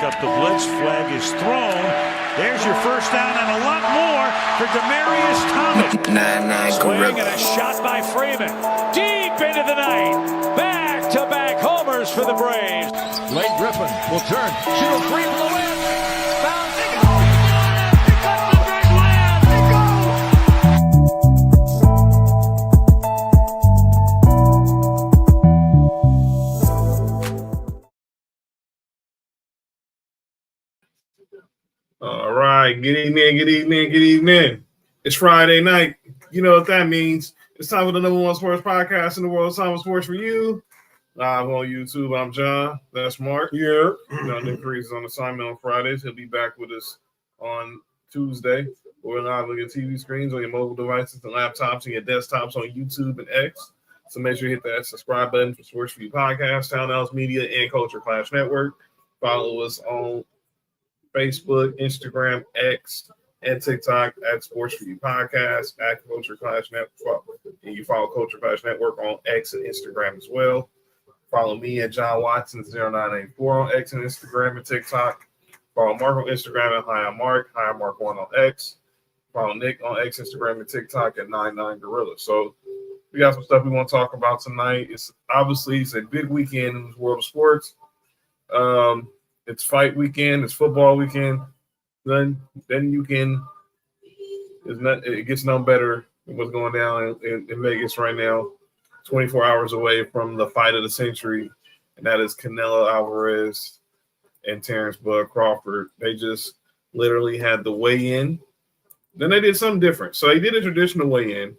up the blitz. Flag is thrown. There's your first down and a lot more for Demaryius Thomas. Swing and a shot by Freeman. Deep into the night. Back-to-back homers for the Braves. Blake Griffin will turn. Shoot a free from the win. Bounce. They go. He got the big land. They go. All right. Good evening. It's Friday night. You know what that means. It's time for the number one sports podcast in the world. It's time for Sports4U. Live on YouTube. I'm John. That's Mark. Yeah. John Nick Reese is on assignment on Fridays. He'll be back with us on Tuesday. We're live on your TV screens, on your mobile devices and laptops and your desktops on YouTube and X. So make sure you hit that subscribe button for Sports4U Podcast, Townhouse Media, and Culture Clash Network. Follow us on Facebook, Instagram, X, and TikTok at Sports4U Podcast, at Culture Clash Network. And you follow Culture Clash Network on X and Instagram as well. Follow me at John Watson 0984 on X and Instagram and TikTok. Follow Mark on Instagram at Hi I'm Mark 1 on X. Follow Nick on X, Instagram, and TikTok at 99Gorilla. So we got some stuff we want to talk about tonight. It's a big weekend in the world of sports. It's fight weekend. It's football weekend. Then you can. It gets no better than what's going down in Vegas right now. 24 hours away from the fight of the century, and that is Canelo Alvarez and Terrence Bud Crawford. They just literally had the weigh-in. Then they did something different. So they did a traditional weigh-in,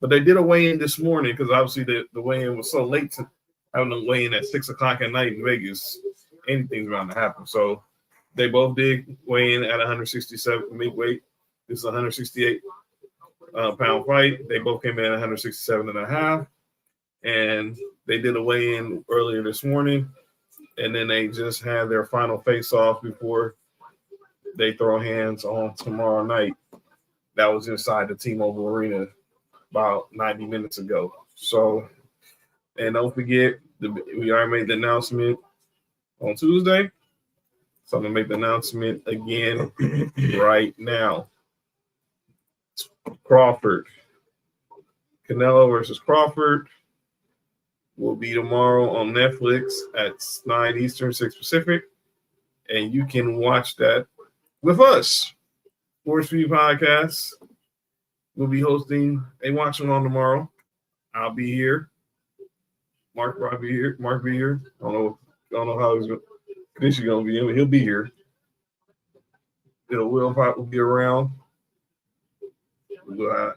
but they did a weigh-in this morning because obviously the weigh-in was so late to having a weigh-in at 6 o'clock at night in Vegas. Anything's bound to happen. So they both did weigh in at 167 midweight. This is a 168 pound fight. They both came in at 167 and a half. And they did a weigh-in earlier this morning. And then they just had their final face-off before they throw hands on tomorrow night. That was inside the T-Mobile Arena about 90 minutes ago. So, and don't forget, we already made the announcement on Tuesday. So I'm going to make the announcement again right now. Crawford. Canelo versus Crawford will be tomorrow on Netflix at 9 Eastern, 6 Pacific. And you can watch that with us. Sports4U Podcast. We'll be hosting a watch-along tomorrow. I'll be here. Mark will be here. Mark be here. I don't know how he's going to be in. He'll be here. Will probably be around.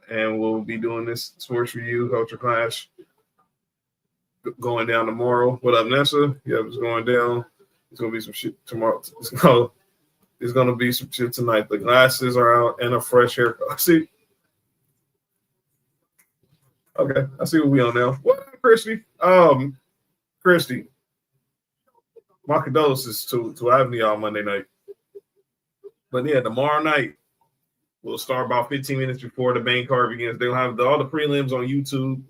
And we'll be doing this Sports4U Culture Clash going down tomorrow. What up, Nessa? Yeah, it's going down. It's going to be some shit tomorrow. It's going to be some shit tonight. The glasses are out and a fresh haircut. See? Okay, I see what we on now. What up, Christy? Christy. My condolences to having y'all Monday night. But yeah, tomorrow night, we'll start about 15 minutes before the main card begins. They'll have all the prelims on YouTube.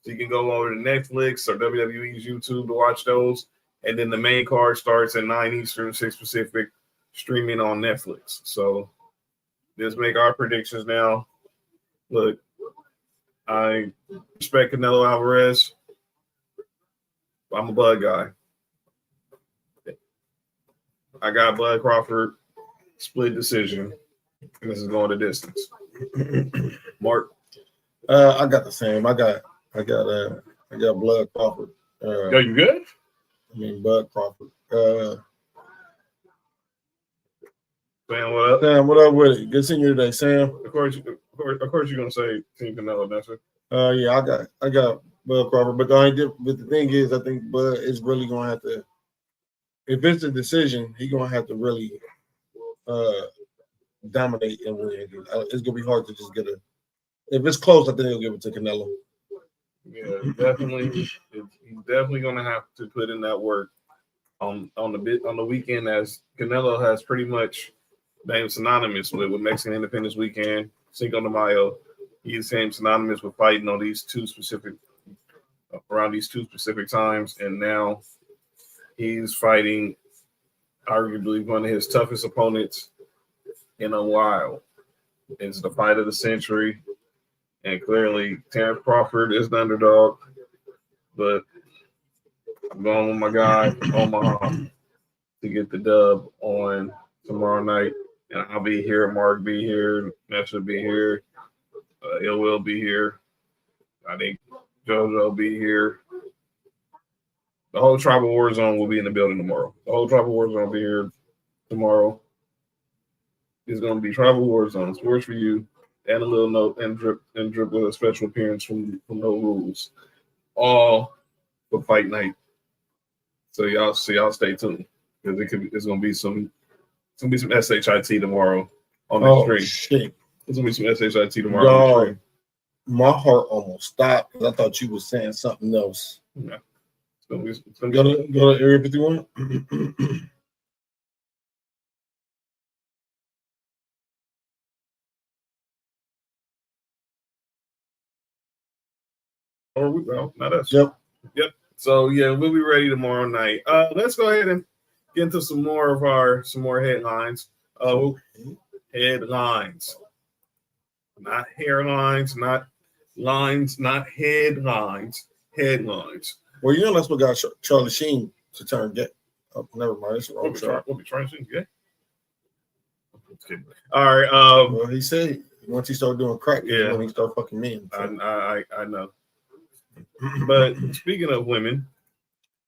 So you can go over to Netflix or WWE's YouTube to watch those. And then the main card starts at 9 Eastern, 6 Pacific, streaming on Netflix. So let's make our predictions now. Look, I respect Canelo Alvarez. I'm a Bud guy. I got Bud Crawford split decision, and this is going the distance. Mark, I got the same. I got Bud Crawford. Yo, you good? Bud Crawford. Sam, what up? Sam, what up with it? Good seeing you today, Sam. Of course, you're gonna say Team Canelo, that's it. Yeah, I got Bud Crawford, but the thing is, I think Bud is really gonna have to. If it's a decision, he's gonna have to really dominate and win. It's gonna be hard to just get a. If it's close, I think he'll give it to Canelo. Yeah, definitely. He's definitely gonna have to put in that work on the weekend, as Canelo has pretty much named synonymous with Mexican Independence Weekend, Cinco de Mayo. He's synonymous with fighting on around these two specific times, and now he's fighting arguably one of his toughest opponents in a while. It's the fight of the century. And clearly, Terrence Crawford is the underdog. But I'm going with my guy from Omaha to get the dub on tomorrow night. And I'll be here. Mark be here. Ness will be here. It will be here. I think JoJo will be here. The whole Tribal War Zone will be in the building tomorrow. The whole Tribal War Zone will be here tomorrow. It's going to be Tribal War Zone, Sports4U, and a little note and drip with a special appearance from No Rules. All for fight night. So y'all stay tuned because it's going to be some SHIT tomorrow on the stream. Shit. There's going to be some SHIT tomorrow on the stream. My heart almost stopped because I thought you were saying something else. Yeah. Go to Area 51. Well, not us. Yep. So yeah, we'll be ready tomorrow night. Let's go ahead and get into some more headlines. Headlines, not hairlines, not lines, not headlines. Headlines. Well, you know that's what got Charlie Sheen to turn gay. Oh, never mind. It's the wrong show. What be Charlie Sheen gay? All right. Well, he said once he started doing crack, yeah, when he started fucking men. So. I know. But speaking of women,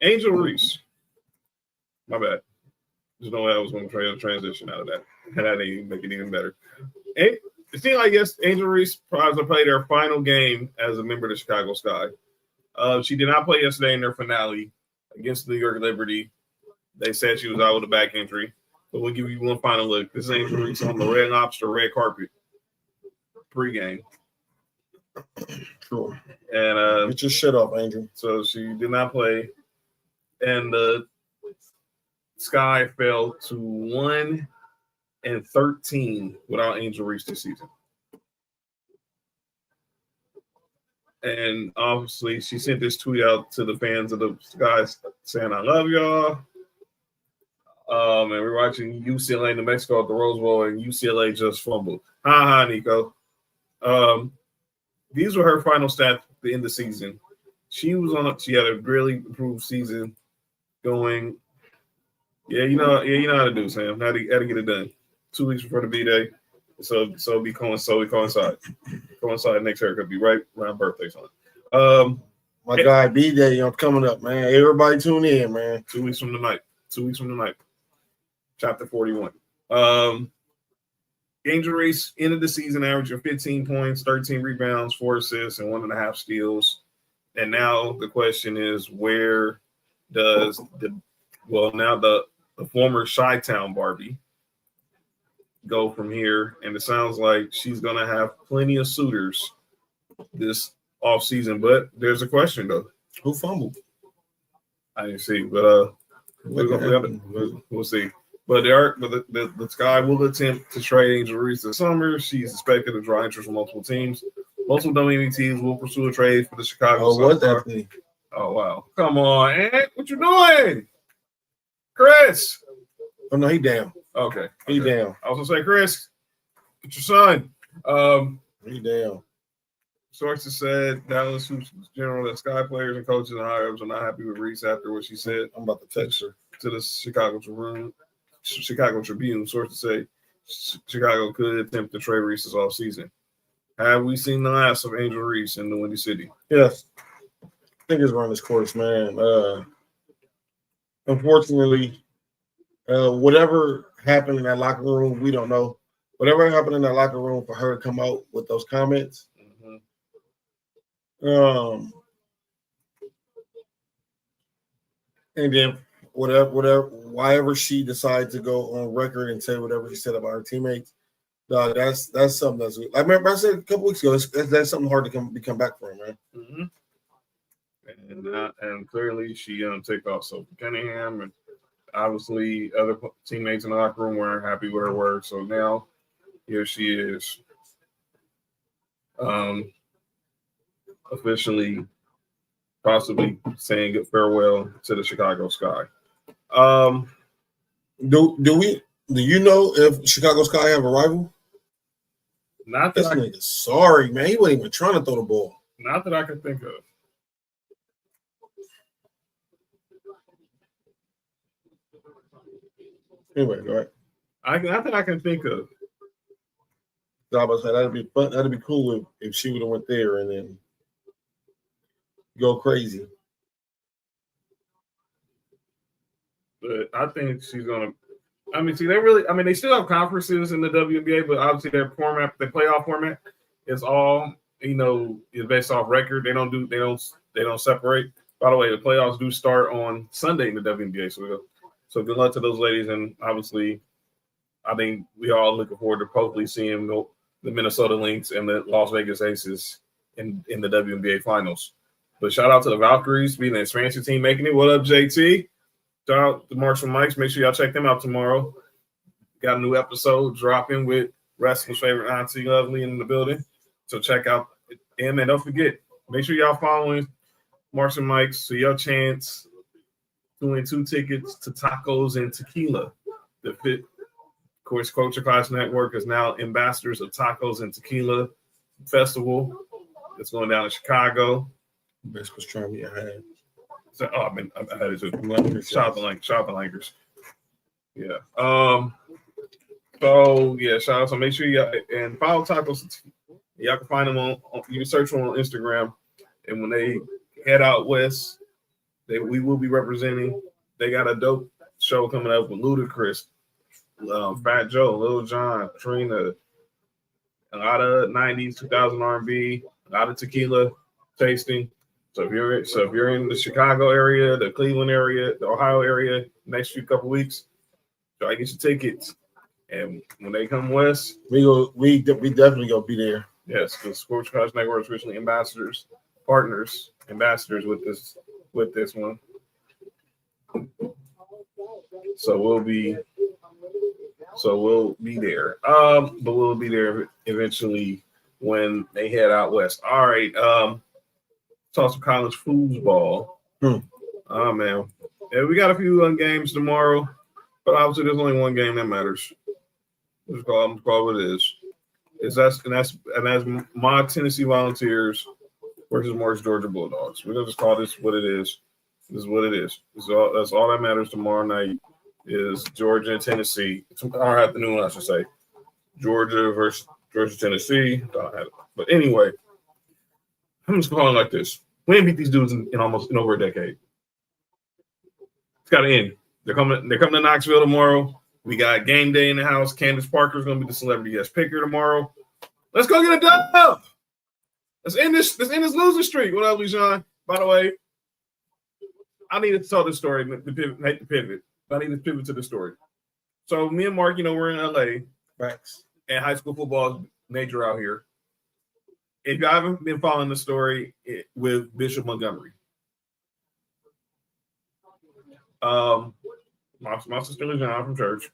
Angel Reese. My bad. There's no way I was going to try to transition out of that. And that didn't even make it even better. It seemed like Angel Reese probably played her final game as a member of the Chicago Sky. She did not play yesterday in their finale against New York Liberty. They said she was out with a back injury. But we'll give you one final look. This is Angel Reese on the Red Lobster red carpet pregame. Sure. And get your shit off, Angel. So she did not play. And the Sky fell to 1-13 without Angel Reese this season. And obviously, she sent this tweet out to the fans of the Sky saying, "I love y'all." And we're watching UCLA New Mexico at the Rose Bowl, and UCLA just fumbled. Ha, Nico. These were her final stats at the end of the season. She had a really improved season going. Yeah, you know how to do, Sam. How to get it done. 2 weeks before the B-Day. So we coincide. Coincide next haircut be right around birthday time. My guy B-Day, I'm coming up, man. Everybody tune in, man. 2 weeks from tonight. Chapter 41. Angel Reese ended the season averaging 15 points, 13 rebounds, 4 assists, and 1.5 steals. And now the question is, where does the former Chi-Town Barbie go from here? And it sounds like she's going to have plenty of suitors this offseason. But there's a question, though. Who fumbled? I didn't see, but we'll see. But the Sky will attempt to trade Angel Reese this summer. She's expected to draw interest from multiple teams. Multiple WNBA teams will pursue a trade for the Chicago. Oh, what's that thing? Oh, wow. Come on, Ant. What you doing? Chris. Oh, no, he down. Okay. He down. I was going to say, Chris, get your son. He down. Sources said Dallas Hoops General that Sky players and coaches and higher-ups are not happy with Reese after what she said. I'm about to text her. To the Chicago Tribune. Sources say Chicago could attempt to trade Reese this offseason. Have we seen the last of Angel Reese in the Windy City? Yes. I think it's run its course, man. Unfortunately, whatever happened in that locker room, we don't know. Whatever happened in that locker room for her to come out with those comments, and then whatever she decides to go on record and say whatever she said about her teammates, that's something that's. I remember I said a couple weeks ago. That's something hard to come back from, man. And clearly she took off Sophie Cunningham, and obviously other teammates in the locker room weren't happy with her work. So now here she is, officially, possibly saying farewell to the Chicago Sky. Do you know if Chicago Sky have a rival? Not that nigga, sorry, man. He wasn't even trying to throw the ball. Not that I can think of. Anyway, go ahead. Not that I can think of. I was saying that'd be fun. That'd be cool if she would have went there and then go crazy. But I think she's gonna. I mean, see, they still have conferences in the WNBA, but obviously their format, the playoff format, is all is based off record. They don't separate. By the way, the playoffs do start on Sunday in the WNBA, so good luck to those ladies. And obviously, I think we all looking forward to hopefully seeing the Minnesota Lynx and the Las Vegas Aces in the WNBA finals. But shout out to the Valkyries being the expansion team making it. What up, JT? Shout out to Marks and Mikes. Make sure y'all check them out tomorrow. Got a new episode dropping with wrestling's favorite auntie Lovely in the building. So check out him. And don't forget, make sure y'all following Marks and Mikes so your chance to win 2 tickets to tacos and tequila. The Fit, of course, Culture Class Network is now ambassadors of Tacos and Tequila Festival. It's going down in Chicago. Best pastrami I had. So, I had it too. Shout out to Lankers. Yeah. So yeah, shout out. So make sure y'all and follow Tacos. Y'all can find them on. You can search them on Instagram, and when they head out west, we will be representing. They got a dope show coming up with Ludacris, Fat Joe, Lil Jon, Trina, a lot of 90s, 2000 R&B, a lot of tequila tasting. So if you're in the Chicago area, the Cleveland area, the Ohio area, next couple weeks, try to get your tickets. And when they come west, we definitely gonna be there. Yes, because Sports College Network is recently ambassadors with this one. So we'll be there. But we'll be there eventually when they head out west. All right. Talk some college foosball. Oh man. Yeah, we got a few games tomorrow, but obviously there's only one game that matters. Let's call it what it is. That's my Tennessee Volunteers versus Mark's Georgia Bulldogs. We're gonna just call this what it is. This is what it is. That's all that matters tomorrow night is Georgia and Tennessee. Tomorrow afternoon, I should say. Georgia versus Tennessee. But anyway, I'm just calling it like this. We ain't beat these dudes in over a decade. It's got to end. They're coming to Knoxville tomorrow. We got game day in the house. Candace Parker's going to be the celebrity guest picker tomorrow. Let's go get a dub. Let's end this losing streak. What up, Lejean? By the way, I need to tell this story. Hate to pivot. But I need to pivot to the story. So me and Mark, we're in LA. Facts. And high school football is major out here. If you haven't been following the story with Bishop Montgomery, my sister Lejean from church,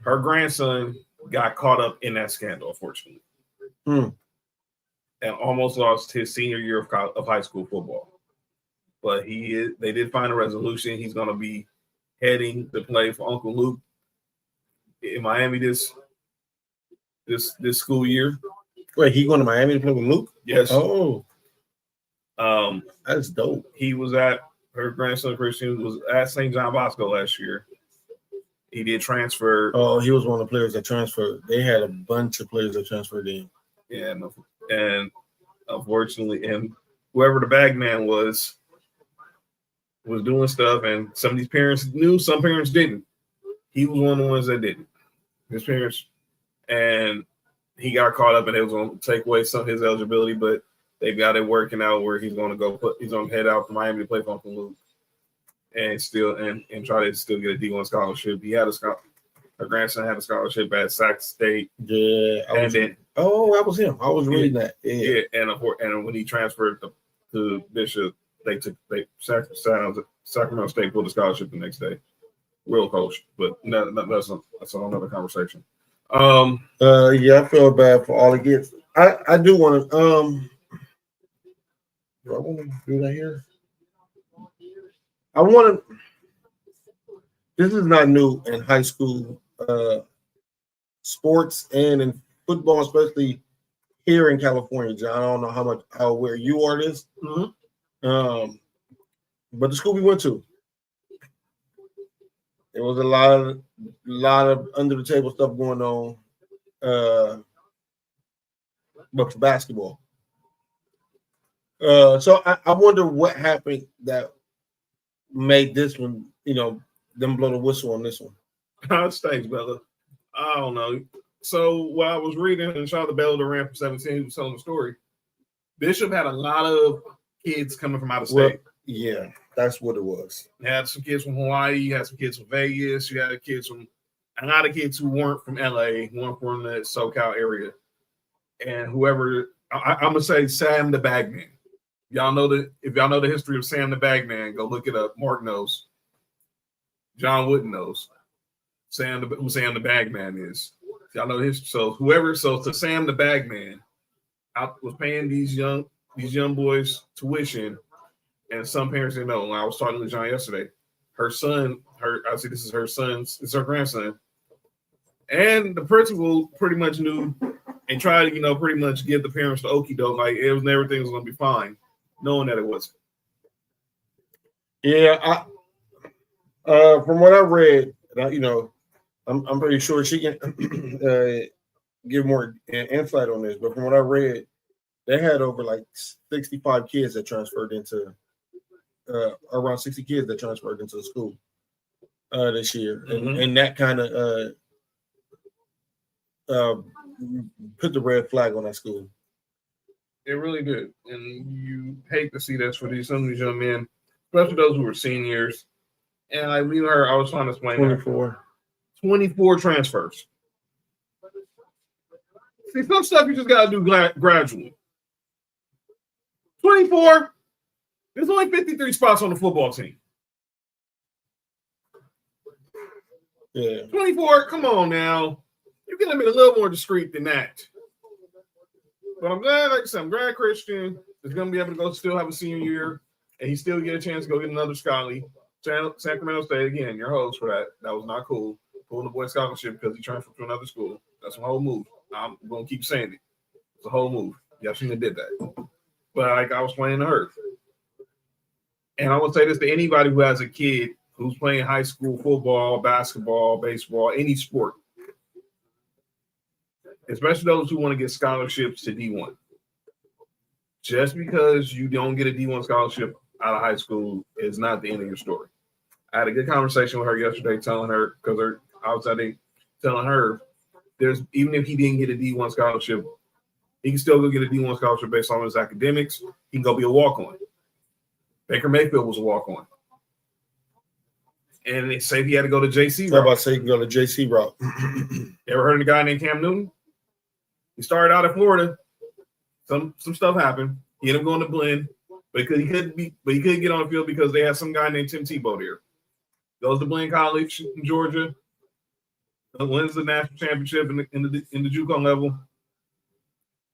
her grandson got caught up in that scandal, unfortunately, and almost lost his senior year of high school football. But they did find a resolution. He's going to be heading to play for Uncle Luke in Miami this school year. Wait, he going to Miami to play with Luke? Yes. Oh, that's dope. He was at her grandson Christian was at St. John Bosco last year. He did transfer. Oh, he was one of the players that transferred. They had a bunch of players that transferred in. Yeah, and unfortunately, and whoever the bag man was doing stuff, and some of these parents knew, some parents didn't. He was one of the ones that didn't. His parents, and he got caught up, and it was going to take away some of his eligibility, but they've got it working out where he's going to head out to Miami to play for Uncle Luke, and try to still get a D1 scholarship. He had her grandson had a scholarship at Sac State. Yeah, that was him. I was reading that. Yeah, and when he transferred to Bishop, Sacramento State pulled the scholarship the next day. Real coach, but that's another conversation. Yeah, I feel bad for all the kids. I do want to do I want to do that here? I want to this is not new in high school sports and in football, especially here in California, John. I don't know how aware you are this. Mm-hmm. But the school we went to, there was a lot of under the table stuff going on. But for basketball. So I wonder what happened that made this one, them blow the whistle on this one. Thanks, Bella. I don't know. So while I was reading, and shout out to Bella ran from 17, he was telling the story. Bishop had a lot of kids coming from out of state. Well, yeah, that's what it was. You had some kids from Hawaii, you had some kids from Vegas, you had a lot of kids who weren't from LA, weren't from the SoCal area. And whoever, I'm gonna say Sam the Bagman. If y'all know the history of Sam the Bagman, go look it up. Mark knows. John Wooden knows. Who Sam the Bagman is. Y'all know the history. So to Sam the Bagman, I was paying these young boys tuition, and some parents didn't know. I was talking to John yesterday. It's her grandson. And the principal pretty much knew and tried to, pretty much give the parents the okie doke, like everything was gonna be fine, knowing that it wasn't. Yeah, from what I read, I'm pretty sure she can give more insight on this. But from what I read, they had over like 65 kids that transferred into around 60 kids that transferred into the school this year, and that kind of put the red flag on that school. It really did, and you hate to see this for some of these young men, especially those who were seniors. And I was trying to explain 24 transfers. See, some stuff you just got to do gradually. 24. There's only 53 spots on the football team. Yeah. 24. Come on now. You can be a little more discreet than that. But I'm glad, like I said, Christian is going to be able to go still have a senior year, and he still get a chance to go get another scholarly. Sacramento State, again, your host for that. That was not cool. Pulling the boy scholarship because he transferred to another school. That's a whole move. I'm going to keep saying it. It's a whole move. Y'all shouldn't have did that. But like I was playing the earth. And I will say this to anybody who has a kid who's playing high school football, basketball, baseball, any sport, especially those who want to get scholarships to D1. Just because you don't get a D1 scholarship out of high school is not the end of your story. I had a good conversation with her yesterday, telling her there's even if he didn't get a D1 scholarship, he can still go get a D1 scholarship based on his academics. He can go be a walk-on. Baker Mayfield was a walk-on. And they say he had to go to JC route. I'm about to say he can go to JC route. You ever heard of a guy named Cam Newton? He started out in Florida. Some stuff happened. He ended up going to Blinn, but he couldn't get on the field because they had some guy named Tim Tebow there. Goes to Blinn College in Georgia. Wins the national championship in the JUCO level.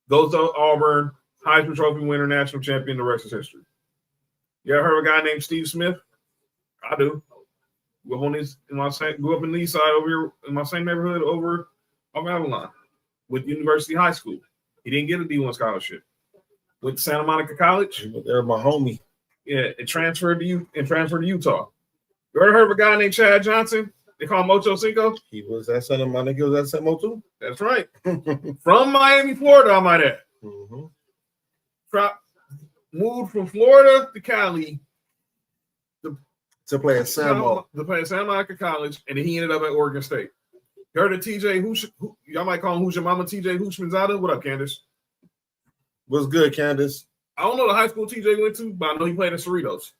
Goes to Auburn, Heisman Trophy winner, national champion. The rest is history. You ever heard of a guy named Steve Smith? I do. Grew up in the east side over here in my same neighborhood over on Avalon with University High School. He didn't get a D1 scholarship. Went to Santa Monica College. They're my homie. Yeah, and transferred to Utah. You ever heard of a guy named Chad Johnson? They call him Ocho Cinco. He was at Santa Monica. He was at San Motu. That's right. From Miami, Florida, I might add. Moved from Florida to Cali to play at Santa Monica College, and then he ended up at Oregon State. You heard of TJ y'all might call him Who's Your Mama, TJ Houshmandzadeh? What up, Candace? What's good, Candace? I don't know the high school TJ went to, but I know he played at Cerritos.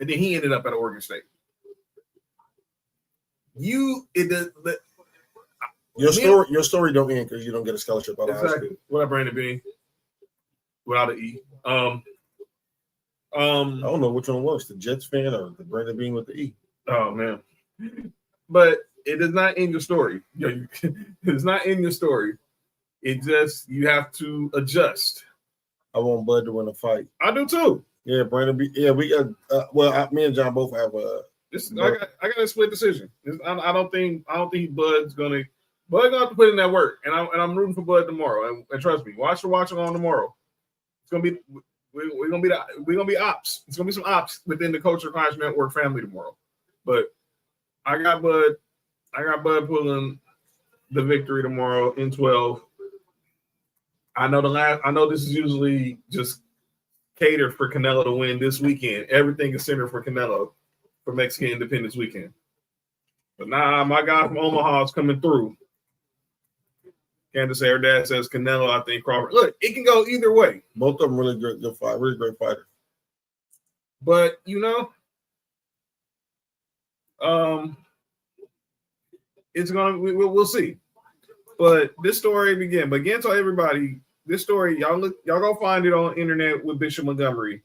And then he ended up at Oregon State. Your story don't end because you don't get a scholarship out of high school. What up, Brandon Bean? Without an E. I don't know which one worse, the Jets fan or the Brandon Bean with the E. Oh man. But it does not end your story. It does not end your story. It just you have to adjust. I want Bud to win a fight. I do too. Yeah, Brandon Bean. Yeah, we got me and John both have I got a split decision. I don't think Bud's gonna have to put in that work, and I'm rooting for Bud tomorrow. And trust me, watch along tomorrow. It's gonna be we're gonna be ops. It's gonna be some ops within the Culture Clash Network family tomorrow. But I got Bud pulling the victory tomorrow in 12. I know this is usually just catered for Canelo to win this weekend. Everything is centered for Canelo for Mexican Independence Weekend. But my guy from Omaha is coming through. Candace, her dad says Canelo, I think Crawford. Look, it can go either way. Both of them really good fight, really great fighter. But it's gonna we'll see. But this story again tell everybody this story. Y'all go find it on the internet with Bishop Montgomery.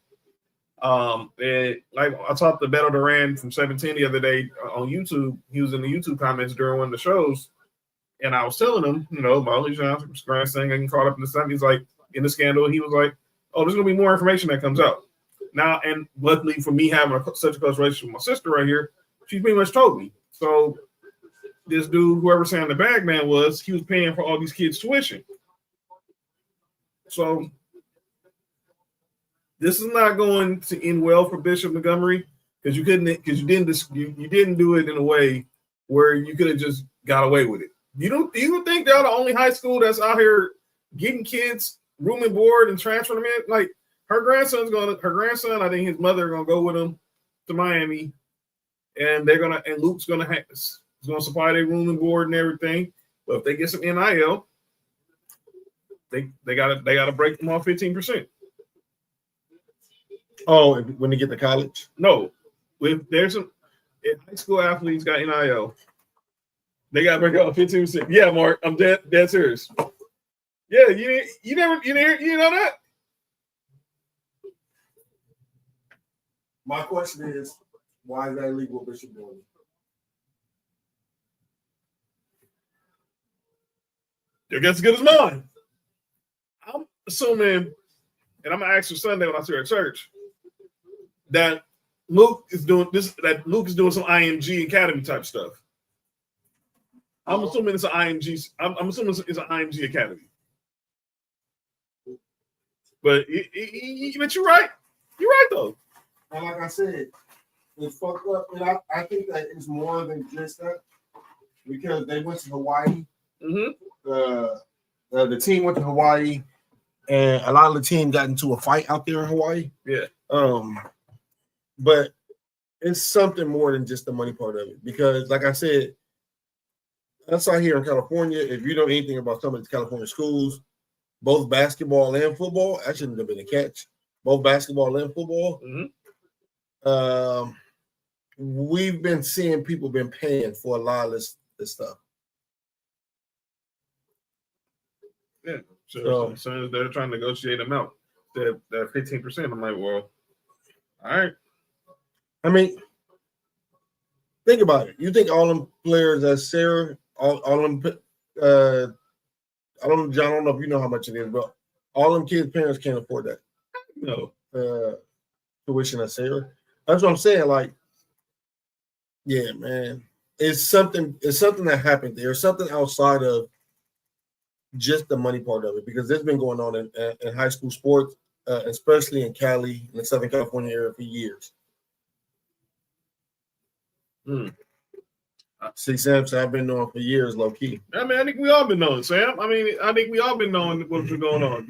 And like I talked to Beto Duran from 17 the other day on YouTube. He was in the YouTube comments during one of the shows. And I was telling him, Molly Johnson's grandson getting caught up in the stuff. He's like, in the scandal, he was like, oh, there's going to be more information that comes out. Now, and luckily for me having such a close relationship with my sister right here, she's pretty much told me. So this dude, whoever saying the bag man was, he was paying for all these kids' tuition. So this is not going to end well for Bishop Montgomery because you didn't do it in a way where you could have just got away with it. You think they're the only high school that's out here getting kids room and board and transferring them in? Like her grandson, I think his mother are gonna go with him to Miami, and Luke's gonna supply their room and board and everything. But if they get some NIL, they gotta break them off 15%. Oh, when they get to college? No, if high school athletes got NIL. They got to break up 15%. Yeah, Mark, I'm dead serious. Yeah, you know that? My question is, why is that illegal? What Bishop doing? Your guess as good as mine. I'm assuming, and I'm gonna ask you Sunday when I see her at church, that Luke is doing this. That Luke is doing some IMG Academy type stuff. I'm assuming it's an IMG. I'm assuming it's an IMG Academy. But but you're right. You're right though. And like I said, it's fucked up. And I think that it's more than just that because they went to Hawaii. Mm-hmm. The team went to Hawaii, and a lot of the team got into a fight out there in Hawaii. Yeah. But it's something more than just the money part of it because, like I said. That's out here in California. If you know anything about some of the California schools, both basketball and football, that shouldn't have been a catch. Both basketball and football. Mm-hmm. We've been seeing people been paying for a lot of this stuff. Yeah. So they're trying to negotiate them out. That 15%. I'm like, well, all right. I mean, think about it. You think all them players that Sarah. All them, I don't know if you know how much it is, but all them kids' parents can't afford that. No, tuition at Sarah. That's what I'm saying. Like, yeah, man, it's something that happened there. Something outside of just the money part of it, because this has been going on in high school sports, especially in Cali, in the Southern California area, for years. See, Sam, I've been knowing for years, low key. I mean, I think we all been knowing, Sam. I mean, I think we all been knowing what's been going on.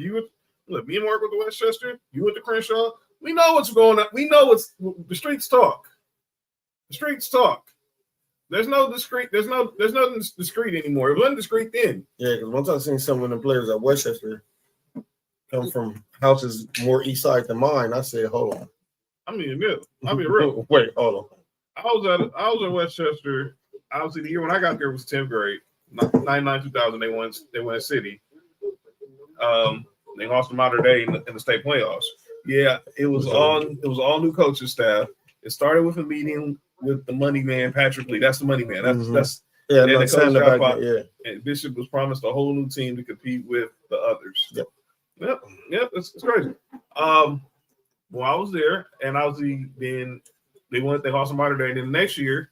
Look, me and Mark with the Westchester, you with the Crenshaw. We know what's going on. We know the streets talk. The streets talk. There's nothing discreet anymore. It wasn't discreet then. Yeah, because once I seen some of the players at Westchester come from houses more east side than mine, I said, hold on. I mean, real. Wait, hold on. I was at Westchester. Obviously, the year when I got there was 10th grade. 99, 2000, they won city. They lost to Mater Dei in the state playoffs. Yeah, it was all new coaching staff. It started with a meeting with the money man, Patrick Lee. That's the money man. That's and Bishop was promised a whole new team to compete with the others. Yep, it's crazy. Well, I was there, and obviously then They lost somebody there. And then next year,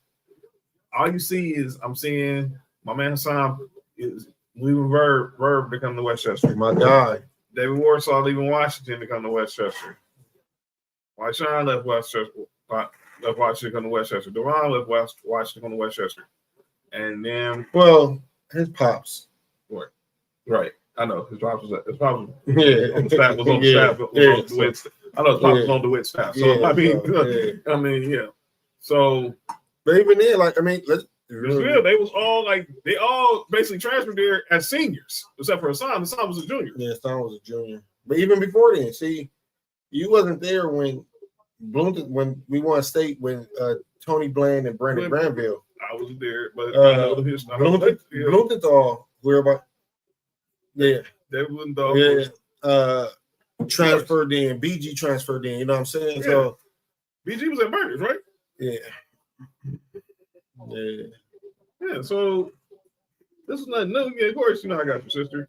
all you see is I'm seeing my man Hassan is leaving Verb to come to Westchester. My guy. David Warsaw leaving Washington to come to Westchester. Sean left Westchester. Left Washington to come to Westchester. Deron left Washington to come to Westchester. And then, well, his pops. What? Right. I know his pops was on the staff. Was on the staff. I know his pops was on the DeWitt staff. So I mean, yeah. So, but even then, like, I mean, they was all like they all basically transferred there as seniors, except for Hassan. Hassan was a junior. Yeah, Hassan was a junior. But even before then, see, you wasn't there when we won state when Tony Bland and Brandon Granville. I wasn't there, but I know his Blumenthal, where about? Yeah, David Blumenthal. Yeah, transferred in. BG transferred in. You know what I'm saying? Yeah. So BG was at Burgers, right? Yeah. Yeah. So this is nothing new. Yeah, of course, you know I got your sister.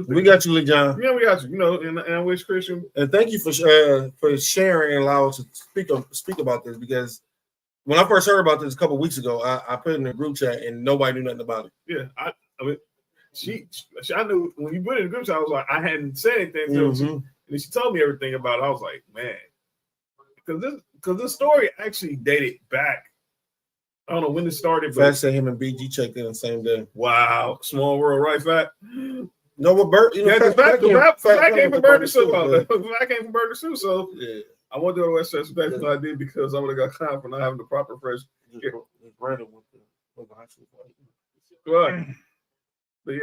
We got you, Lee John. Yeah, we got you. You know, and I wish Christian. And thank you for sharing and allowing us to speak about this, because when I first heard about this a couple of weeks ago, I put it in the group chat and nobody knew nothing about it. Yeah, I mean, I knew when you put it in the group chat, I was like, I hadn't said anything to her, and then she told me everything about it. I was like, man, because this story actually dated back. I don't know when it started, but Fat said him and BG checked in the same day. Wow, small world, right, Fat? No, but Bert, you know, Fat came from Burger Soup. Fat came from Burger Soup, so yeah. I wanted to go to Westchester. That's what I did, because I would have got clowned for not having the proper fresh. Brandon with the high school. Right. But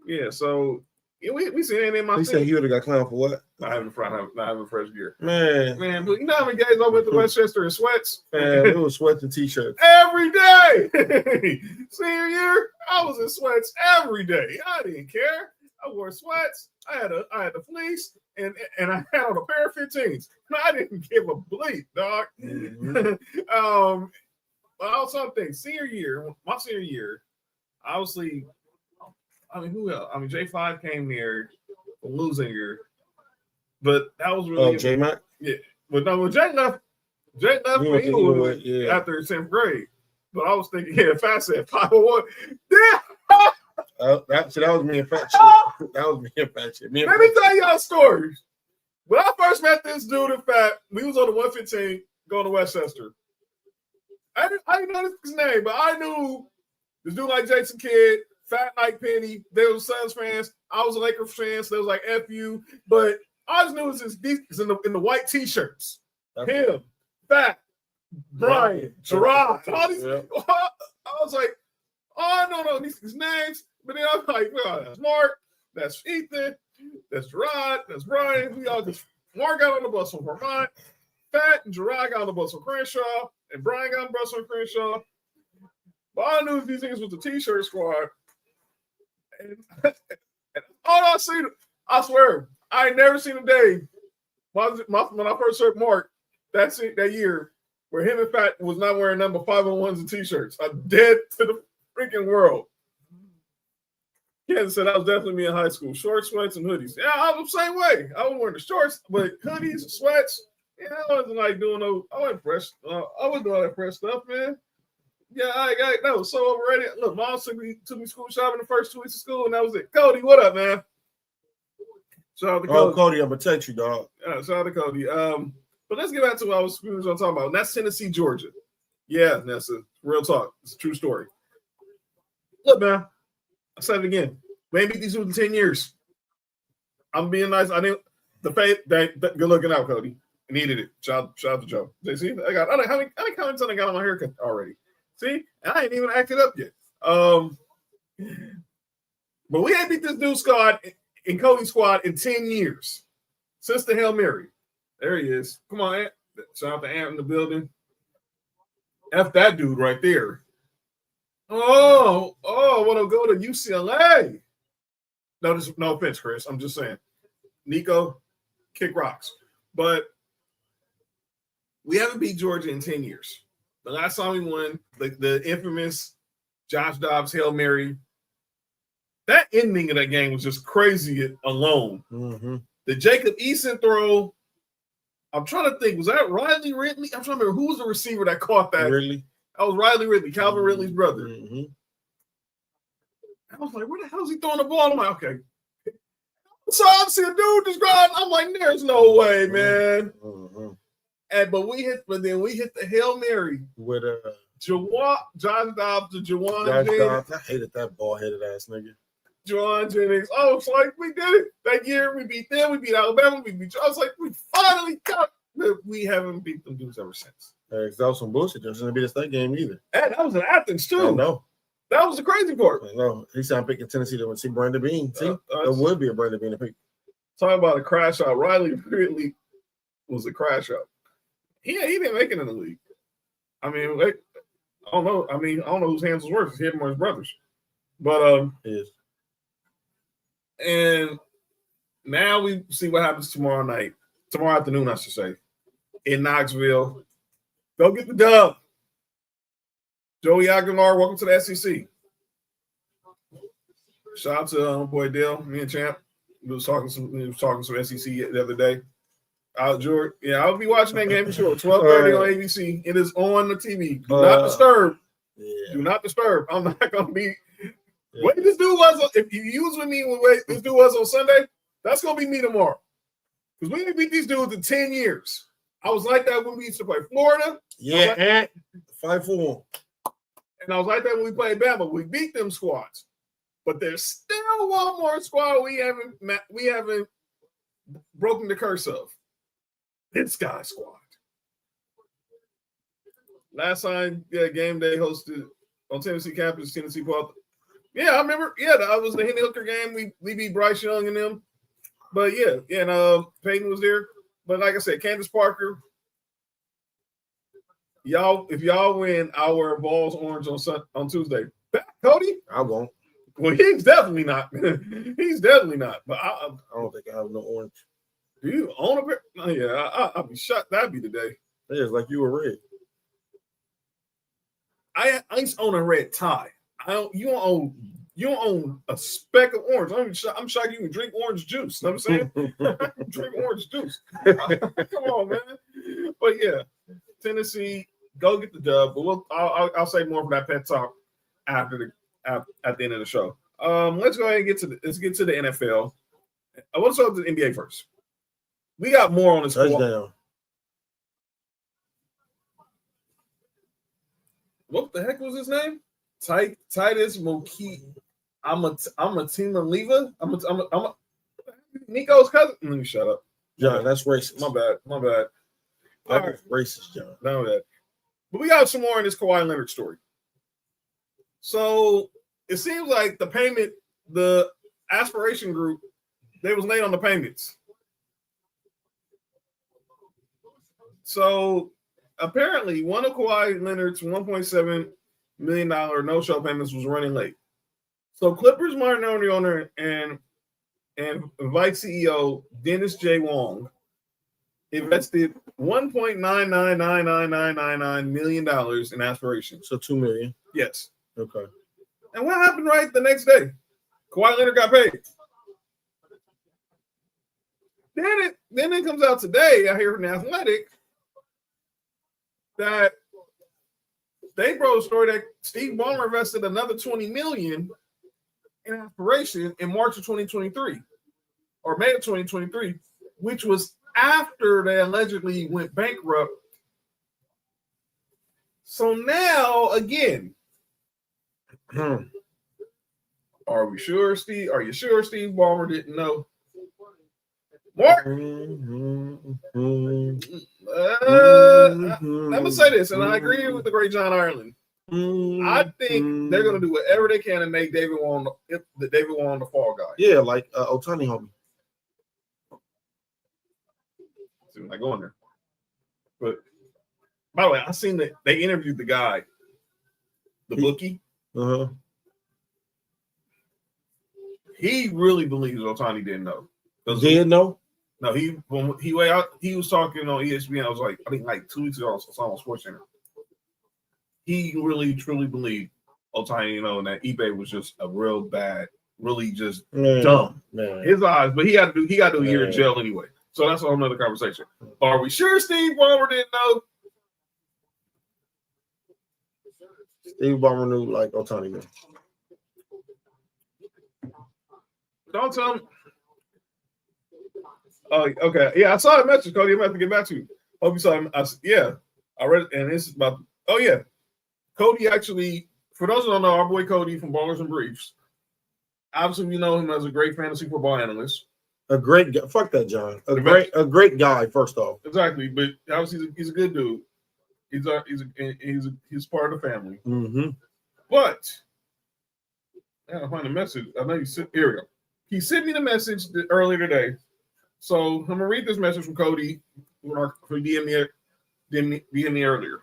yeah, so we see anything in my. He said he would have got clowned for what? Not having fresh gear. Man, but you know how many guys I went to Westchester in sweats? Man, it was sweats and t-shirts every day. Senior year, I was in sweats every day. I didn't care. I wore sweats. I had the fleece, and I had on a pair of 15s. I didn't give a bleep, dog. But also think my senior year, obviously, I mean, who else? I mean, J5 came there from losing year, but that was really J-Mac? Yeah. But no, Jay left for Inglewood after 10th grade. But I was thinking, Fat said 501. Yeah. That was me and Fat shit. That was me and Fat shit. Let me tell y'all stories. When I first met this dude in Fat, we was on the 115 going to Westchester. I didn't know his name, but I knew this dude like Jason Kidd, Fat Mike Penny. They were Suns fans. I was a Lakers fan, so they was like FU. But I just knew it was these in the white t-shirts. Him, Fat, Brian, Gerard, all these. I was like, oh, I don't know these names. But then I was like, well, that's Mark, that's Ethan, that's Gerard, that's Brian. We all just Mark got on the bus from Vermont. Fat and Gerard got on the bus from Crenshaw, and Brian got on the bus from Crenshaw. But I knew these things was the t-shirt squad. And all I seen, I swear, I ain't never seen a day when I first heard Mark that year where him and Fat was not wearing number 501s and t-shirts. I'm dead to the freaking world. Kansas said I was definitely me in high school. Shorts, sweats, and hoodies. Yeah, I was the same way. I was wearing the shorts, but hoodies, sweats. Yeah, I wasn't like doing I wasn't fresh. I wasn't doing all that fresh stuff, man. Yeah, that was so overrated. Look, mom took me school shopping the first 2 weeks of school, and that was it. Cody, what up, man? Shout out to Cody. Cody, I'm gonna text you, dog. Yeah, shout out to Cody. But let's get back to what I was talking about. And that's Tennessee, Georgia. Yeah, that's a real talk. It's a true story. Look, man, I said it again. We ain't beat these dudes in 10 years. I'm being nice. I didn't. The faith. Good looking out, Cody. Needed it. Shout out to Joe. See, how many comments I got on my haircut already? See, and I ain't even acted up yet. But we ain't beat this dude squad in Cody's squad in 10 years since the Hail Mary. There he is. Come on, Ant. Shout out to Ant in the building. F that dude right there. Oh, want to go to UCLA? No offense, Chris. I'm just saying. Nico, kick rocks. But we haven't beat Georgia in 10 years. The last time we won, the infamous Josh Dobbs Hail Mary, that ending of that game was just crazy alone. Mm-hmm. The Jacob Eason throw I'm trying to think. Was that Riley Ridley? I'm trying to remember who was the receiver that caught that. Ridley. That was Riley Ridley, Calvin Ridley's brother. Mm-hmm. I was like, where the hell is he throwing the ball? I'm like, okay. So I see a dude just grinding. I'm like, there's no way, man. But then we hit the Hail Mary with Josh Dobbs to Juwan Jennings. I hated that ball-headed ass nigga. Juwan Jennings. Oh, it's like we did it that year. We beat them. We beat Alabama. We beat. I was like, we finally got. We haven't beat them dudes ever since. That was some bullshit. There shouldn't be a state game either. And that was in Athens too. I know. That was the crazy part. I know. He said I'm picking Tennessee to see Brandon Bean. See, there would be a Brandon Bean to pick. Talking about a crash out. Riley Ridley was a crash out. He didn't make it in the league. I mean, I don't know. I don't know whose hands was worse, him or his brothers. But Yes. And now we see what happens tomorrow afternoon, I should say, in Knoxville. Go get the dub. Joey Aguilar, welcome to the SEC. Shout out to boy Dale, me and Champ. We was talking some SEC the other day. George, I'll be watching that game for sure. 12:30 on ABC. It is on the TV. Do not disturb. Yeah. Do not disturb. I'm not gonna be. Yeah. What this dude was. If you use with me when this dude was on Sunday, that's gonna be me tomorrow. Because we didn't beat these dudes in 10 years. I was like that when we used to play Florida. Yeah, 5-4. And I was like that when we played Bama. We beat them squads. But there's still one more squad we haven't broken the curse of. This guy squad. Last time, game day hosted on Tennessee campus, Tennessee Paul. Yeah, I remember. Yeah, that was the Henry Hooker game. We beat Bryce Young and them. But and Peyton was there. But like I said, Candace Parker. If y'all win, I'll wear balls orange on Tuesday. Cody? I won't. Well, he's definitely not. He's definitely not. But I don't think I have no orange. Do you own a pair? Oh, yeah, I'll be shocked. That'd be the day. Yeah, it's like you were red. I used to own a red tie. You don't own a speck of orange. I'm shocked you can drink orange juice. You know what I'm saying? Drink orange juice. Come on, man. But yeah, Tennessee, go get the dub. But I'll say more for that pet talk at the end of the show. Let's go ahead and get to the NFL. I want to start with the NBA first. We got more on this touchdown. What the heck was his name? Titus Moki. I'm a team of Leva. I'm a Nico's cousin. Let me shut up. John, that's racist. My bad. That's racist, John. None of that. But we got some more in this Kawhi Leonard story. So it seems like the aspiration group, they was late on the payments. So apparently one of Kawhi Leonard's $1.7 million no-show payments was running late. So Clippers minority owner and Vice CEO Dennis J. Wong invested $1.9999999 million in aspirations. So $2 million. Yes. Okay. And what happened right the next day? Kawhi Leonard got paid. Then it comes out today, I hear from The Athletic, that they broke a story that Steve Ballmer invested another $20 million in aspiration in March of 2023 or May of 2023, which was after they allegedly went bankrupt. So now again, are you sure Steve Ballmer didn't know? Mark, I'm gonna say this, and I agree with the great John Ireland. I think they're gonna do whatever they can to make David Wong the fall guy. Yeah, like Ohtani homie. See when I go in there. But by the way, I seen that they interviewed the guy, the bookie. Uh-huh. He really believes Ohtani didn't know. Did know? No, he was talking on ESPN. I was like 2 weeks ago, so on SportsCenter. He really truly believed Ohtani, and that eBay was just a real bad, really just dumb. Man. His eyes, but he got to do a year in jail anyway. So that's a whole nother conversation. Are we sure Steve Ballmer didn't know? Steve Ballmer knew like Otani knew. Don't tell him. Oh, okay. Yeah, I saw the message, Cody. I'm going to have to get back to you. Hope you saw him. Yeah, I read it, and it's about. Oh, yeah. Cody actually, for those who don't know, our boy Cody from Ballers and Briefs, obviously we know him as a great fantasy football analyst. A great guy. Fuck that, John. A great guy, first off. Exactly, but obviously he's a good dude. He's part of the family. Mm-hmm. But I gotta find a message. I know here we go. He sent me the message earlier today. So I'm gonna read this message from Cody who DM'd me earlier.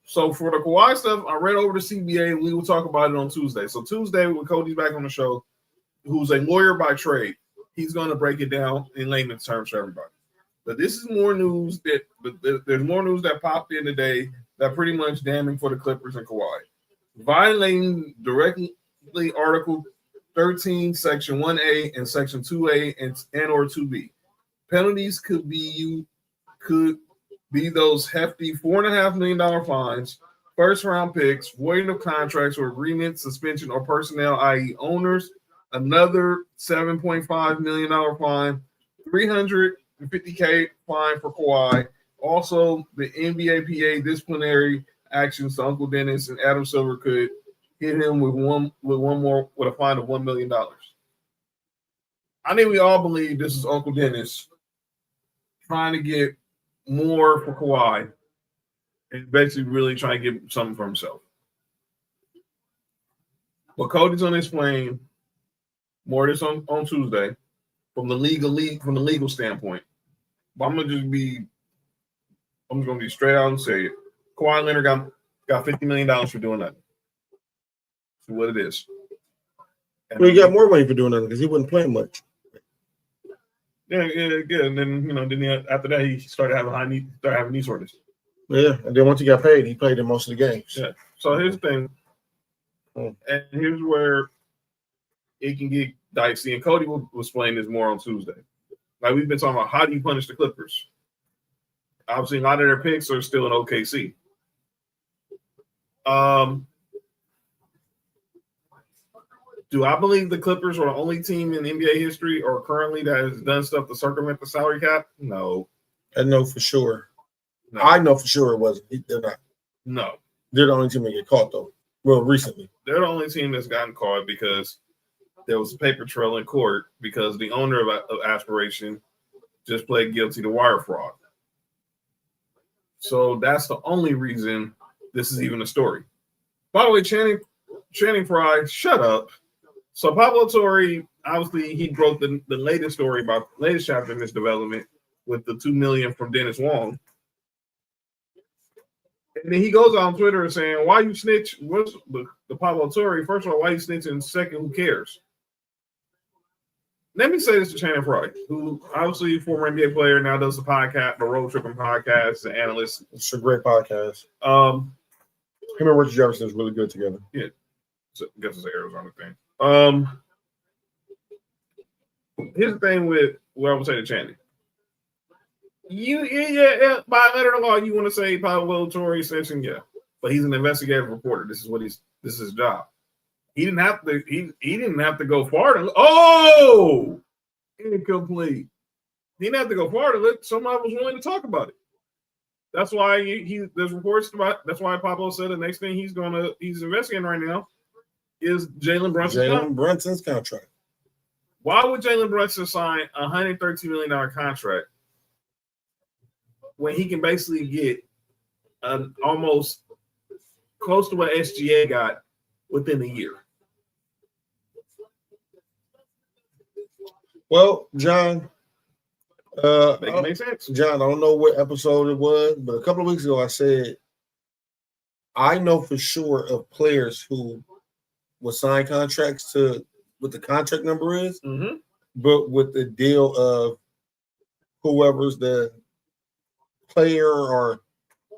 So for the Kawhi stuff, I read over the CBA. We will talk about it on Tuesday. So Tuesday, when Cody's back on the show, who's a lawyer by trade, he's going to break it down in layman's terms for everybody. But this is more news there's more news that popped in today that pretty much damning for the Clippers and Kawhi, violating directly Article 13, Section 1A and Section 2A and or 2B. Penalties could be those hefty $4.5 million fines, first-round picks, voiding of contracts or agreements, suspension or personnel, i.e. owners, another $7.5 million fine, $350K fine for Kawhi. Also, the NBAPA disciplinary actions to Uncle Dennis and Adam Silver could hit him with a fine of $1 million. I think we all believe this is Uncle Dennis trying to get more for Kawhi and basically really trying to get something for himself. But Cody's going to explain more of this on Tuesday from the legal standpoint. But I'm just going to be straight out and say it. Kawhi Leonard got $50 million for doing nothing. That's what it is. Well, he got more money for doing nothing because he wasn't playing much. Yeah. And then after that he started having knee soreness. Yeah, and then once he got paid, he played in most of the games. Yeah. So here's the thing, and here's where it can get dicey. And Cody will explain this more on Tuesday. Like we've been talking about, how do you punish the Clippers? Obviously, a lot of their picks are still in OKC. Do I believe the Clippers are the only team in NBA history or currently that has done stuff to circumvent the salary cap? No. I know for sure. No. I know for sure it wasn't. They're not. No. They're the only team that get caught, though. Well, recently. They're the only team that's gotten caught because there was a paper trail in court because the owner of Aspiration just pled guilty to wire fraud. So that's the only reason this is even a story. By the way, Channing Frye, shut up. So Pablo Torre, obviously, he broke the latest story about the latest chapter in this development with the $2 million from Dennis Wong. And then he goes on Twitter saying, why you snitch? What's the Pablo Torre? First of all, why you snitching? Second, who cares? Let me say this to Channing Frye, who obviously former NBA player, now does the podcast, the Road Tripping podcast, the analyst. It's a great podcast. Him and Richard Jefferson is really good together. Yeah. So I guess it's an Arizona thing. Here's the thing with what I would say to Channing. Yeah, by letter of law, you want to say Pablo Torre snitching, yeah. But he's an investigative reporter. This is his job. He didn't have to. He didn't have to go far to. Oh, incomplete. He didn't have to go far to let somebody was willing to talk about it. That's why there's reports about. That's why Pablo said the next thing he's investigating right now is Jalen Brunson's contract. Why would Jalen Brunson sign a $113 million contract when he can basically get almost close to what SGA got within a year? Well, John, makes sense. John, I don't know what episode it was, but a couple of weeks ago I said I know for sure of players who will sign contracts to what the contract number is, but with the deal of whoever's the player or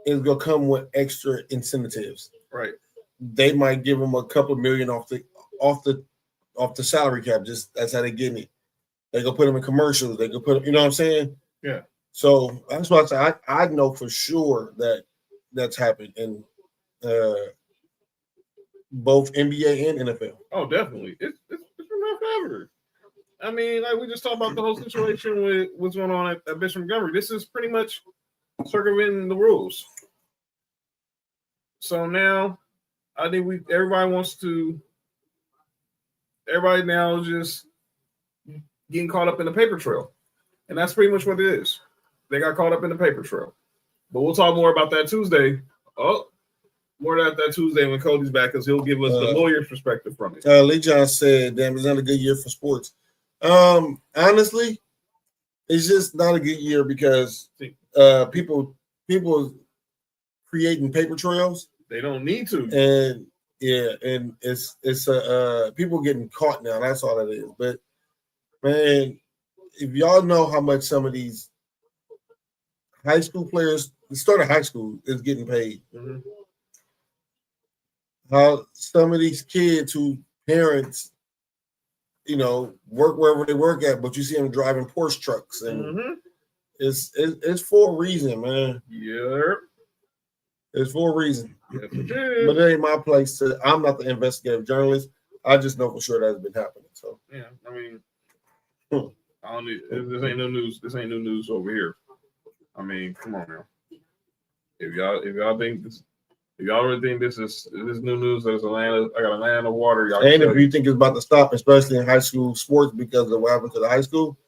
is going to come with extra incentives. Right. They might give them a couple million off the salary cap. Just that's how they get it. They go put them in commercials. They go put, you know what I'm saying? Yeah. So that's why I say I know for sure that that's happened in both NBA and NFL. Oh, definitely. It's been rough forever. I mean, like we just talked about the whole situation with what's going on at Bishop Montgomery. This is pretty much circumventing the rules. So now, I think everybody now is just getting caught up in the paper trail, and that's pretty much what it is. They got caught up in the paper trail. But we'll talk more about that Tuesday. More about that Tuesday when Cody's back, because he'll give us the lawyer's perspective from it. Lee John said, "Damn, it's not a good year for sports." Honestly, it's just not a good year because people creating paper trails. They don't need to. And it's people getting caught now. That's all it is. But man, if y'all know how much some of these high school players, the start of high school, is getting paid. Mm-hmm. How some of these kids who parents, work wherever they work at, but you see them driving Porsche trucks, and it's for a reason, man. Yeah, it's for a reason. Yes, but it ain't my place to. I'm not the investigative journalist. I just know for sure that's been happening. So yeah, I mean, I don't need. This ain't no news. This ain't no news over here. I mean, come on now. If y'all think this. If y'all really think this new news that I got a land of water, y'all. And if you think it's about to stop, especially in high school sports, because of what happened to the high school,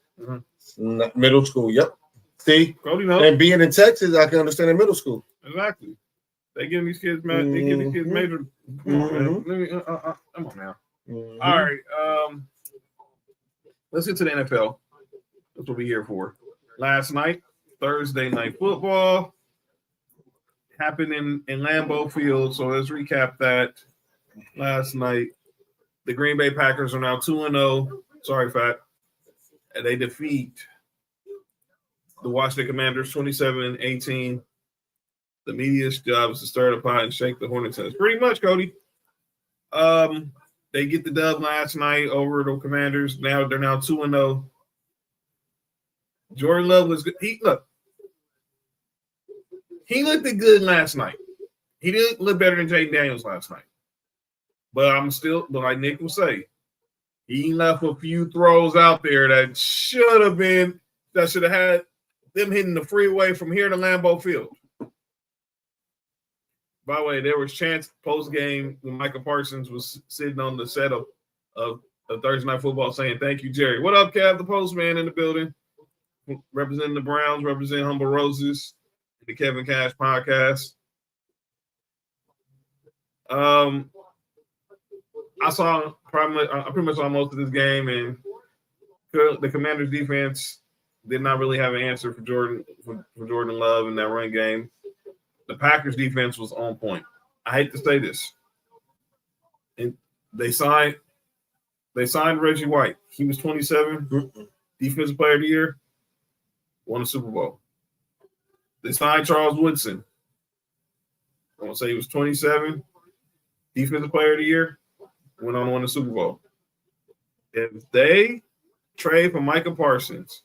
middle school, yep. See, Cody knows. And being in Texas, I can understand in middle school. Exactly. They giving these kids, man. They give these kids major. Come on, man. Come on now. All right. Let's get to the NFL. That's what we're here for. Last night, Thursday night football. Happened in Lambeau Field. So let's recap that. Last night, the Green Bay Packers are now 2-0. Sorry, Fat. And they defeat the Washington Commanders 27-18. The media's job is to stir the pot and shake the Hornets' heads. Pretty much, Cody. They get the dub last night over the Commanders. Now they're 2-0. Jordan Love was good. He looked good last night. He didn't look better than Jaden Daniels last night. But like Nick will say, he left a few throws out there that should have had them hitting the freeway from here to Lambeau Field. By the way, there was chance post-game when Micah Parsons was sitting on the set of Thursday Night Football saying, "Thank you, Jerry." What up, Kev, the postman in the building, representing the Browns, representing Humble Roses. The Kevin Cash podcast. I pretty much saw most of this game, and the Commanders' defense did not really have an answer for Jordan Love in that run game. The Packers' defense was on point. I hate to say this, and they signed Reggie White. He was 27, Defensive Player of the Year, won a Super Bowl. They signed Charles Woodson. I want to say he was 27, Defensive Player of the Year, went on to win the Super Bowl. If they trade for Micah Parsons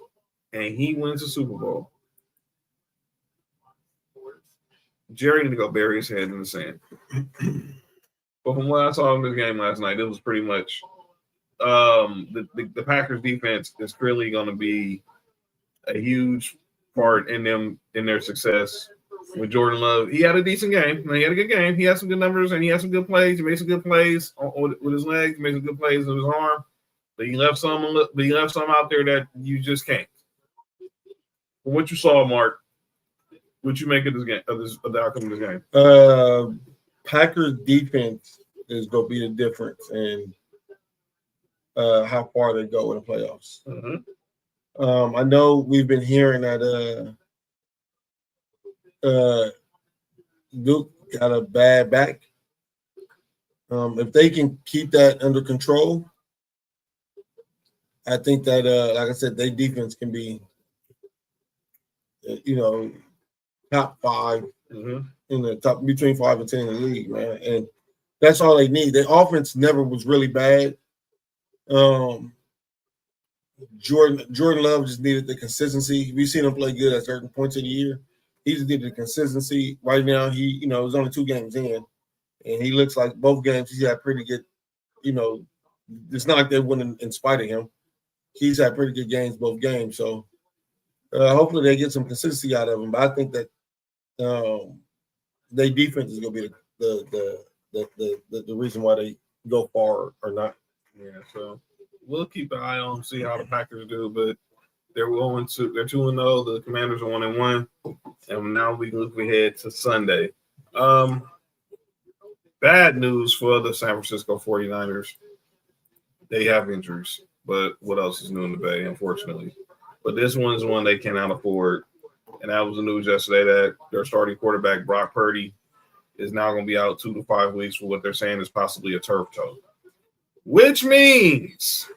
and he wins the Super Bowl, Jerry need to go bury his head in the sand. But from what I saw in this game last night, it was pretty much the Packers defense is clearly going to be a huge part in their success. With Jordan Love, he had a decent game. He had a good game. He had some good numbers and he had some good plays. He made some good plays with his legs. He made some good plays with his arm. But he left some out there that you just can't. From what you saw, Mark, what you make of this game, of the outcome of this game? Packers defense is going to be the difference in how far they go in the playoffs. Mm-hmm. I know we've been hearing that Duke got a bad back. If they can keep that under control, I think that, like I said, their defense can be, top 5 in the top between 5 and 10 in the league, man. And that's all they need. Their offense never was really bad. Jordan Love just needed the consistency. We've seen him play good at certain points of the year. He just needed the consistency. Right now, he was only 2 games in, and he looks like both games he's had pretty good. It's not like they wouldn't in spite of him. He's had pretty good games both games. So hopefully they get some consistency out of him. But I think that their defense is going to be the reason why they go far or not. Yeah, so we'll keep an eye on, see how the Packers do, but they're 2-0. The Commanders are 1-1, and now we look ahead to Sunday. Bad news for the San Francisco 49ers. They have injuries, but what else is new in the Bay, unfortunately? But this one's one they cannot afford, and that was the news yesterday that their starting quarterback, Brock Purdy, is now going to be out 2 to 5 weeks for what they're saying is possibly a turf toe. Which means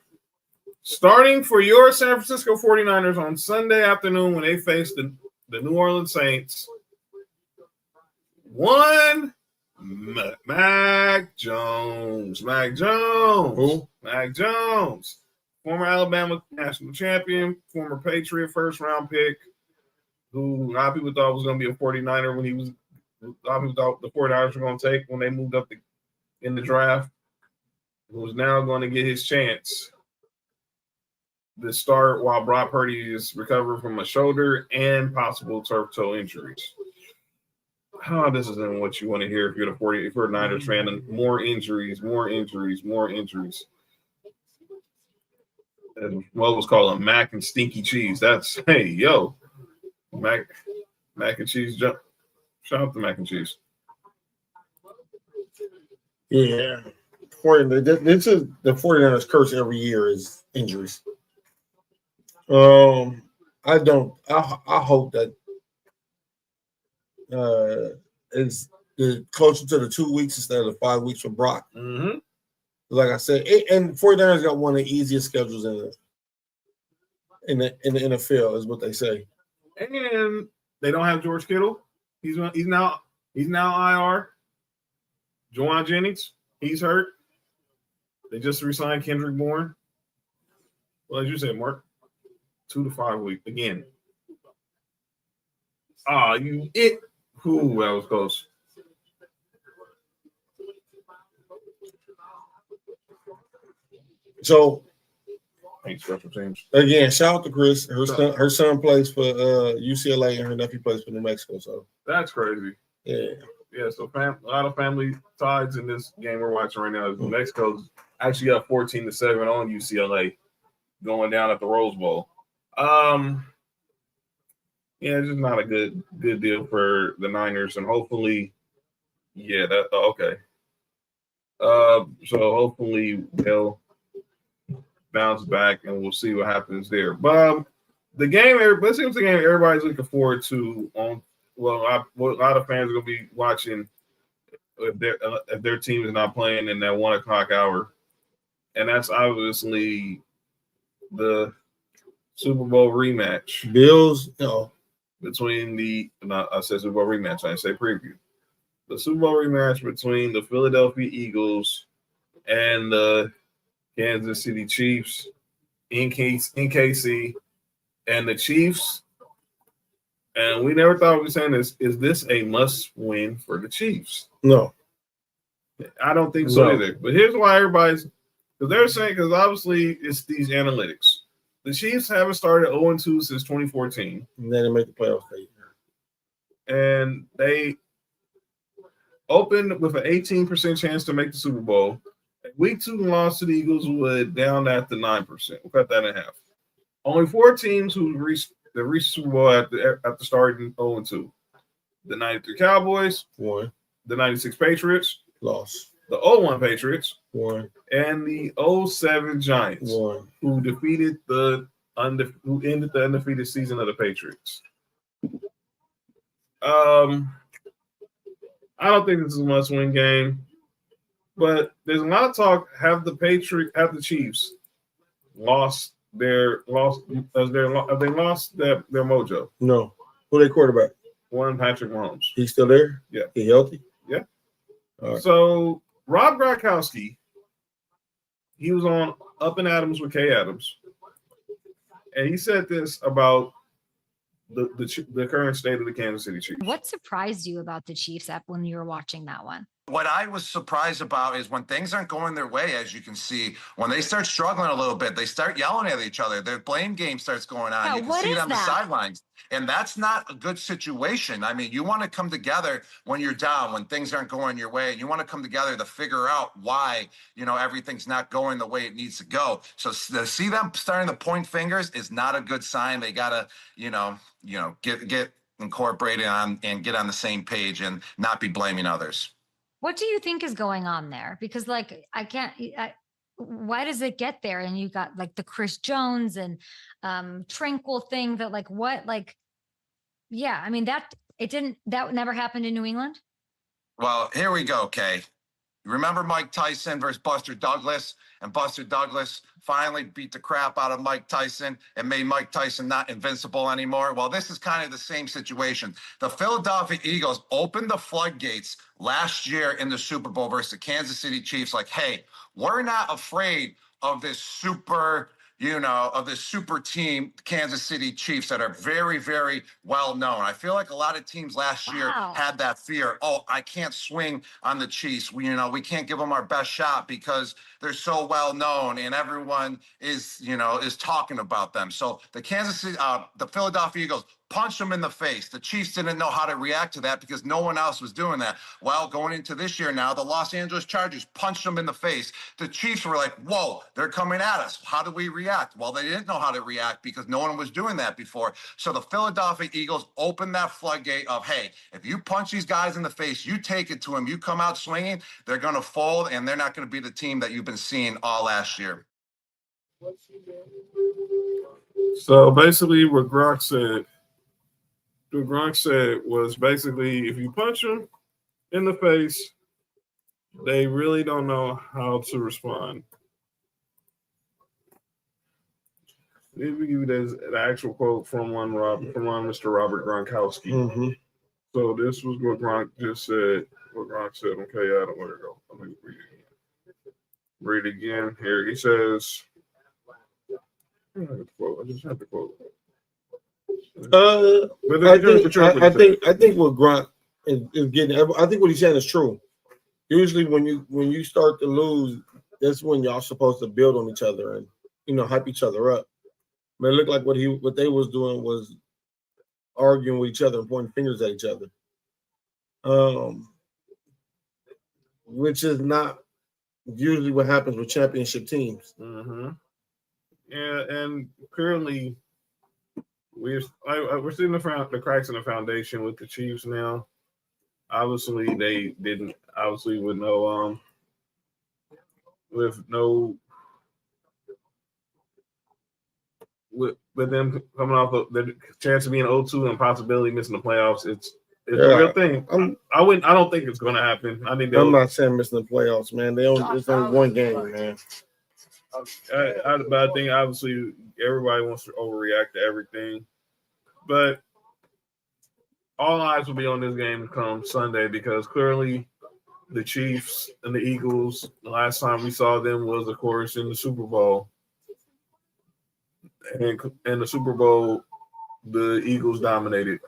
starting for your San Francisco 49ers on Sunday afternoon when they face the New Orleans Saints, one Mac Jones. Who? Mac Jones, former Alabama national champion, former Patriot first-round pick, who a lot of people thought was going to be a 49er when he was – a lot of people thought the 49ers were going to take when they moved up in the draft, who's now going to get his chance to start while Brock Purdy is recovering from a shoulder and possible turf toe injuries. This isn't what you want to hear if you're if you're a Niners fan, and more injuries. And what was called a mac and stinky cheese. That's, hey, yo, mac and cheese jump. Shout out to mac and cheese. Yeah. This is the 49ers curse every year is injuries. I hope that it's closer to the 2 weeks instead of the 5 weeks for Brock. Mm-hmm. Like I said, and 49ers got one of the easiest schedules in the NFL, is what they say. And they don't have George Kittle. He's now IR. Juwan Jennings, he's hurt. They just re-signed Kendrick Bourne. Well, as you said, Mark, 2 to 5 weeks again. That was close. So, Thanks, special teams. Again, shout out to Chris. Her son plays for UCLA and her nephew plays for New Mexico. So that's crazy. Yeah. So a lot of family ties in this game we're watching right now. New Mexico's actually up 14-7 on UCLA, going down at the Rose Bowl. It's just not a good deal for the Niners, and hopefully, okay. So hopefully they'll bounce back, and we'll see what happens there. But the game, it seems the game everybody's looking forward to. A lot of fans are going to be watching if their team is not playing in that 1 o'clock hour, and that's obviously the Super Bowl rematch. Bills, between I said Super Bowl rematch. I didn't say preview. The Super Bowl rematch between the Philadelphia Eagles and the Kansas City Chiefs in KC, and the Chiefs. And we never thought we'd be saying this. Is this a must-win for the Chiefs? No. I don't think so either. But here's why because they're saying, because obviously it's these analytics. The Chiefs haven't started 0-2 since 2014. And then they make the playoffs that year. And they opened with an 18% chance to make the Super Bowl. Week 2 loss to the Eagles would down at the 9%. We'll cut that in half. Only 4 teams who reached Super Bowl after starting 0-2. The 93 Cowboys, won. The 96 Patriots, lost. The 0-1 Patriots, won. And the 0-7 Giants, won. Who defeated who ended the undefeated season of the Patriots. I don't think this is a must-win game, but there's a lot of talk. Have the Chiefs lost their mojo? No. Who they quarterback? One, Patrick Mahomes. He's still there? Yeah. He healthy? Yeah. All right. So Rob Gronkowski, he was on Up and Adams with Kay Adams, And he said this about the current state of the Kansas City Chiefs. What surprised you about the Chiefs when you were watching that one? What I was surprised about is when things aren't going their way, as you can see, when they start struggling a little bit, they start yelling at each other. Their blame game starts going on. Yeah, you can what see is it on the that? sidelines. And that's not a good situation. I mean, you want to come together when you're down, when things aren't going your way. And you want to come together to figure out why, everything's not going the way it needs to go. So to see them starting to point fingers is not a good sign. They got to, get incorporated on and get on the same page and not be blaming others. What do you think is going on there? Because why does it get there? And you got like the Chris Jones and Tranquil thing that I mean, that never happened in New England. Well, here we go, Kay. Remember Mike Tyson versus Buster Douglas? And Buster Douglas finally beat the crap out of Mike Tyson and made Mike Tyson not invincible anymore. Well, this is kind of the same situation. The Philadelphia Eagles opened the floodgates last year in the Super Bowl versus the Kansas City Chiefs. Like, hey, we're not afraid of this super team, Kansas City Chiefs, that are very, very well known. I feel like a lot of teams last year had that fear. Oh, I can't swing on the Chiefs. We can't give them our best shot because they're so well known and everyone is talking about them. So the Philadelphia Eagles punched them in the face. The Chiefs didn't know how to react to that because no one else was doing that. Well, going into this year now, the Los Angeles Chargers punched them in the face. The Chiefs were like, whoa, they're coming at us. How do we react? Well, they didn't know how to react because no one was doing that before. So the Philadelphia Eagles opened that floodgate of, hey, if you punch these guys in the face, you take it to them, you come out swinging, they're going to fold and they're not going to be the team that you've been seeing all last year. So basically what Gronk said was basically if you punch them in the face, they really don't know how to respond. Let me give you the actual quote from Mr. Robert Gronkowski. Mm-hmm. So this was what Gronk just said. What Gronk said. Okay, I don't want to go. Let me read it again. Here he says. I just have the quote. I think what Gronk is getting. I think what he's saying is true. Usually, when you start to lose, that's when y'all supposed to build on each other and hype each other up. But it looked like what they was doing was arguing with each other and pointing fingers at each other, which is not usually what happens with championship teams. Mm-hmm. Yeah, and currently we're seeing the cracks in the foundation with the Chiefs now. Obviously, they didn't. Obviously, with them coming off of the chance of being 0-2 and possibility missing the playoffs, it's a real thing. I don't think it's going to happen. I'm not saying missing the playoffs, man. It's only one game, man. But I think obviously everybody wants to overreact to everything, but all eyes will be on this game come Sunday because clearly the Chiefs and the Eagles, the last time we saw them was, of course, in the Super Bowl. And in the Super Bowl, the Eagles dominated.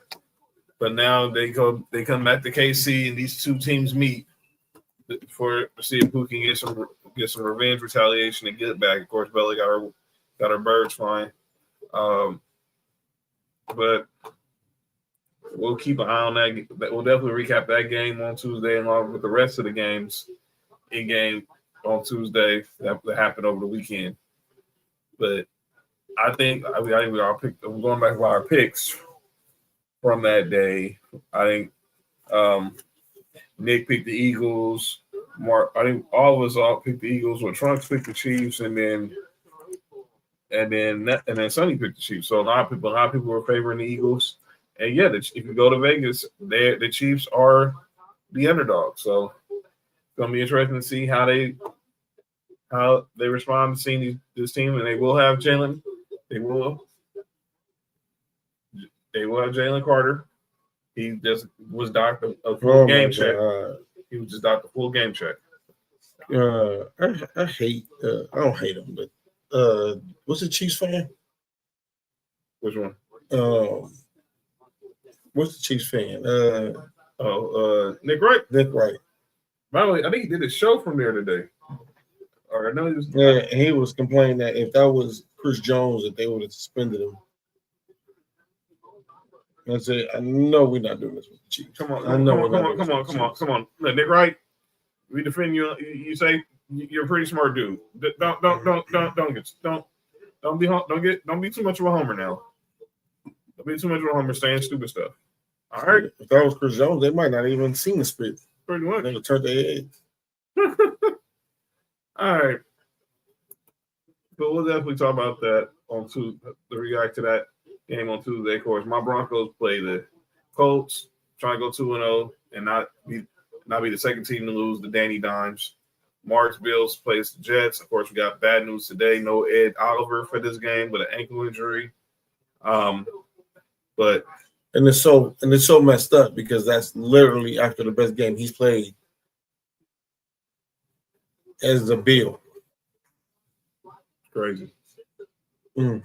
But now they come back to KC and these two teams meet to see if who can get some revenge, retaliation, and get it back. Of course, Bella got her birds flying. But we'll keep an eye on that. We'll definitely recap that game on Tuesday along with the rest of the games in game on Tuesday that happened over the weekend. But I think we all picked. Going back to our picks from that day. I think Nick picked the Eagles. I think all of us all picked the Eagles. Well, Trunks picked the Chiefs, and then Sonny picked the Chiefs. So a lot of people were favoring the Eagles. And yeah, if you go to Vegas, the Chiefs are the underdog. So it's gonna be interesting to see how they respond to seeing this team, and they will have Jalen. They will have Jalen Carter. He just was docked a full game check. He was just docked a full game check. I don't hate him, but what's the Chiefs fan? Which one? What's the Chiefs fan? Nick Wright. Nick Wright. By the way, I think he did a show from there today. Or I know he was. Yeah, and he was complaining that if that was Chris Jones, that they would have suspended him. I said, I know we're not doing this with the Chiefs. Come on. Come on. Look, Nick Wright, we defend you. You say you're a pretty smart dude. Don't be too much of a homer now. Don't be too much of a homer saying stupid stuff. All right. If that was Chris Jones, they might not even seen the spit. Pretty much. They would turn their head. All right. So we'll definitely talk about that on Tuesday. To react to that game on Tuesday, of course. My Broncos play the Colts, trying to go 2-0 and not be the second team to lose the Danny Dimes. Mark's Bills plays the Jets. Of course, we got bad news today. No Ed Oliver for this game with an ankle injury. But it's so messed up because that's literally after the best game he's played as a Bill. Crazy. Mm.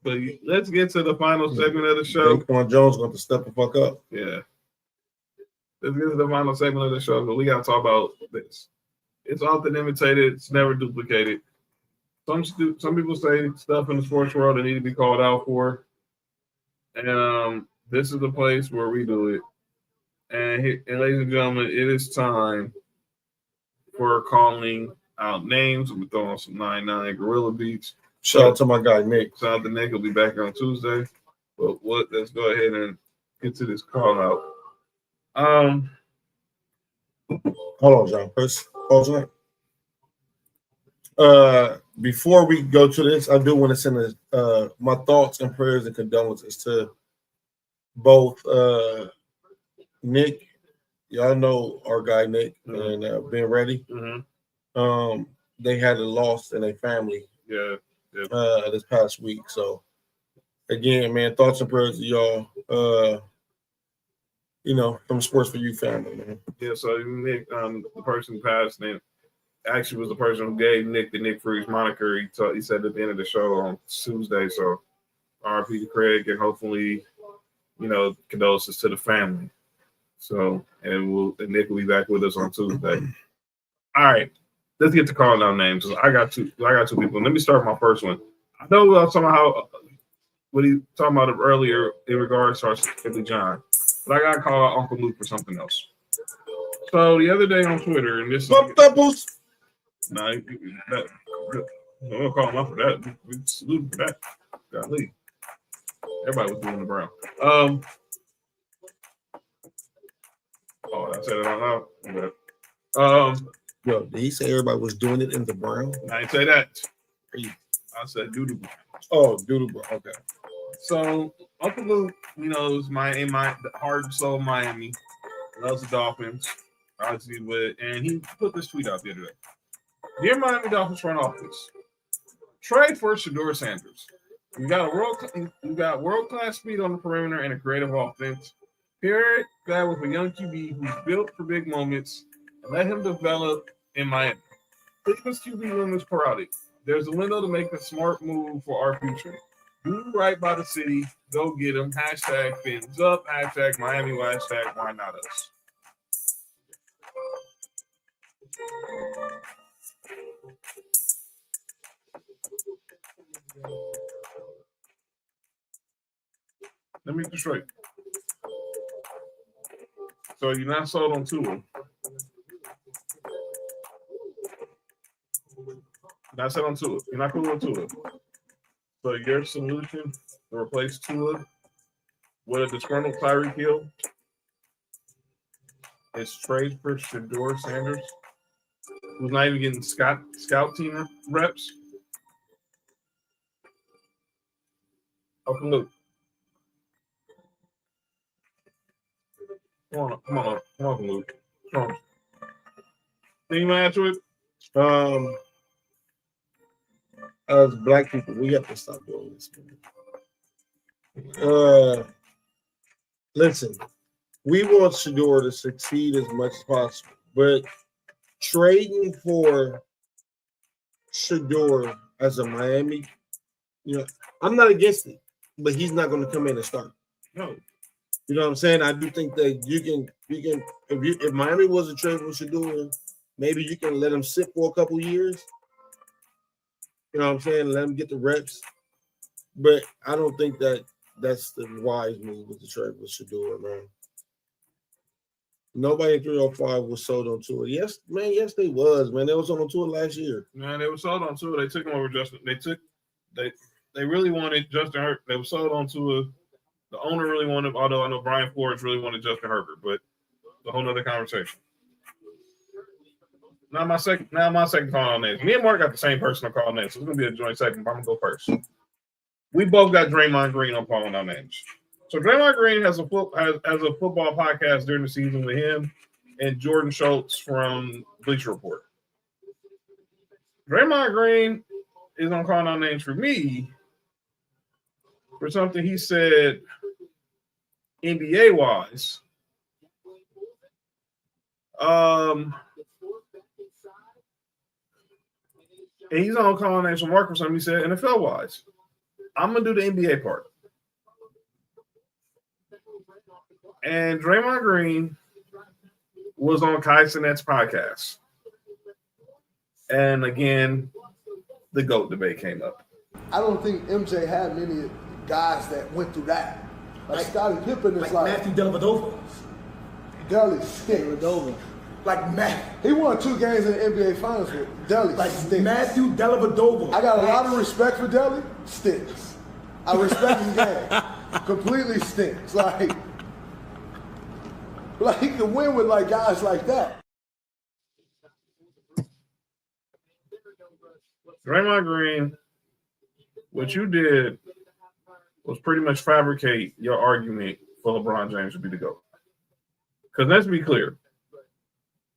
But let's get to the final segment of the show. Daquan Jones going to step the fuck up. Yeah. Let's get to the final segment of the show, but we got to talk about this. It's often imitated. It's never duplicated. Some people say stuff in the sports world that need to be called out for. And this is the place where we do it. And ladies and gentlemen, it is time for calling out names. We're throwing some 9-9 Gorilla Beats. Shout out to my guy, Nick. Shout out to Nick. He'll be back on Tuesday. But let's go ahead and get to this call out. Hold on, John. Press pause on. Before we go to this, I do want to send my thoughts and prayers and condolences to both Nick. Y'all know our guy Nick and Ben Reddy. Mm-hmm. They had a loss in a family. Yeah. This past week. So again, man, thoughts and prayers to y'all. From Sports4U family, man. Yeah. So Nick, the person who passed name actually was the person who gave Nick the Nick Freeze moniker. He said at the end of the show on Tuesday. So RP to Craig, and hopefully, condolences to the family. So and Nick will be back with us on Tuesday. All right. Let's get to calling out names. I got two people. Let me start with my first one. I know I was talking about what he talking about earlier in regards to our Billy John, but I got to call out Uncle Luke for something else. So the other day on Twitter, and this is I'm gonna call him out for that. We salute for that. Golly. Everybody was doing the brown. I said it out loud. Yo, did he say everybody was doing it in the brown? I didn't say that. I said doodle. Oh, doodle brown. Okay. So Uncle Luke, is my heart and soul Miami. Loves the Dolphins. Obviously, and he put this tweet out the other day. Dear Miami Dolphins front office, trade for Shedeur Sanders. You got world-class speed on the perimeter and a creative offense. Pair that with a young QB who's built for big moments. And let him develop in Miami. Cleveland's QB room is parodic. There's a window to make a smart move for our future. Do right by the city. Go get him. Hashtag fins up. Hashtag Miami. Hashtag why not us. Let me get this straight. So you're not sold on Tua. Not set on Tua. You're not cool on Tua. So your solution to replace Tua with a disgruntled Tyreek Hill is trade for Shedeur Sanders, who's not even getting scout team reps. Uncle Luke. Come on, Luke. Come on. Can you answer it? As black people, we have to stop doing this. Listen, we want Shedeur to succeed as much as possible, but trading for Shedeur as a Miami You know, I'm not against it, but he's not going to come in and start. No. You know what I'm saying? I do think that you can if Miami was a trade we should do, maybe you can let him sit for a couple years. You know what I'm saying? Let him get the reps. But I don't think that that's the wise move with the trade we should do it, man. Nobody in 305 was sold on tour. Yes, man. Yes, they was, man. They was on tour last year. Man, they were sold on tour. They took him over Justin. They really wanted Justin Herbert. They were sold on tour. The owner really wanted, although I know Brian Flores really wanted Justin Herbert, but it's a whole nother conversation. Now my second call on names. Me and Mark got the same personal call names, so it's gonna be a joint second. But I'm gonna go first. We both got Draymond Green on calling our names. So Draymond Green has a football podcast during the season with him and Jordan Schultz from Bleacher Report. Draymond Green is on calling our names for me for something he said NBA wise. And he's on calling names for Mark for something he said NFL wise. I'm gonna do the NBA part. And Draymond Green was on Kai Sinet's podcast. And again, the GOAT debate came up. I don't think MJ had many guys that went through that. Like Scottie Pippen is like Matthew Dellavedova. Deli stinks. Like Matt. He won 2 games in the NBA Finals with Deli. Like stinks. Matthew Dellavedova. I got a lot of respect for Deli. Stinks. I respect his game. Completely stinks. Like he can win with like guys like that. Draymond Green, what you did was pretty much fabricate your argument for LeBron James to be the GOAT. Because let's be clear.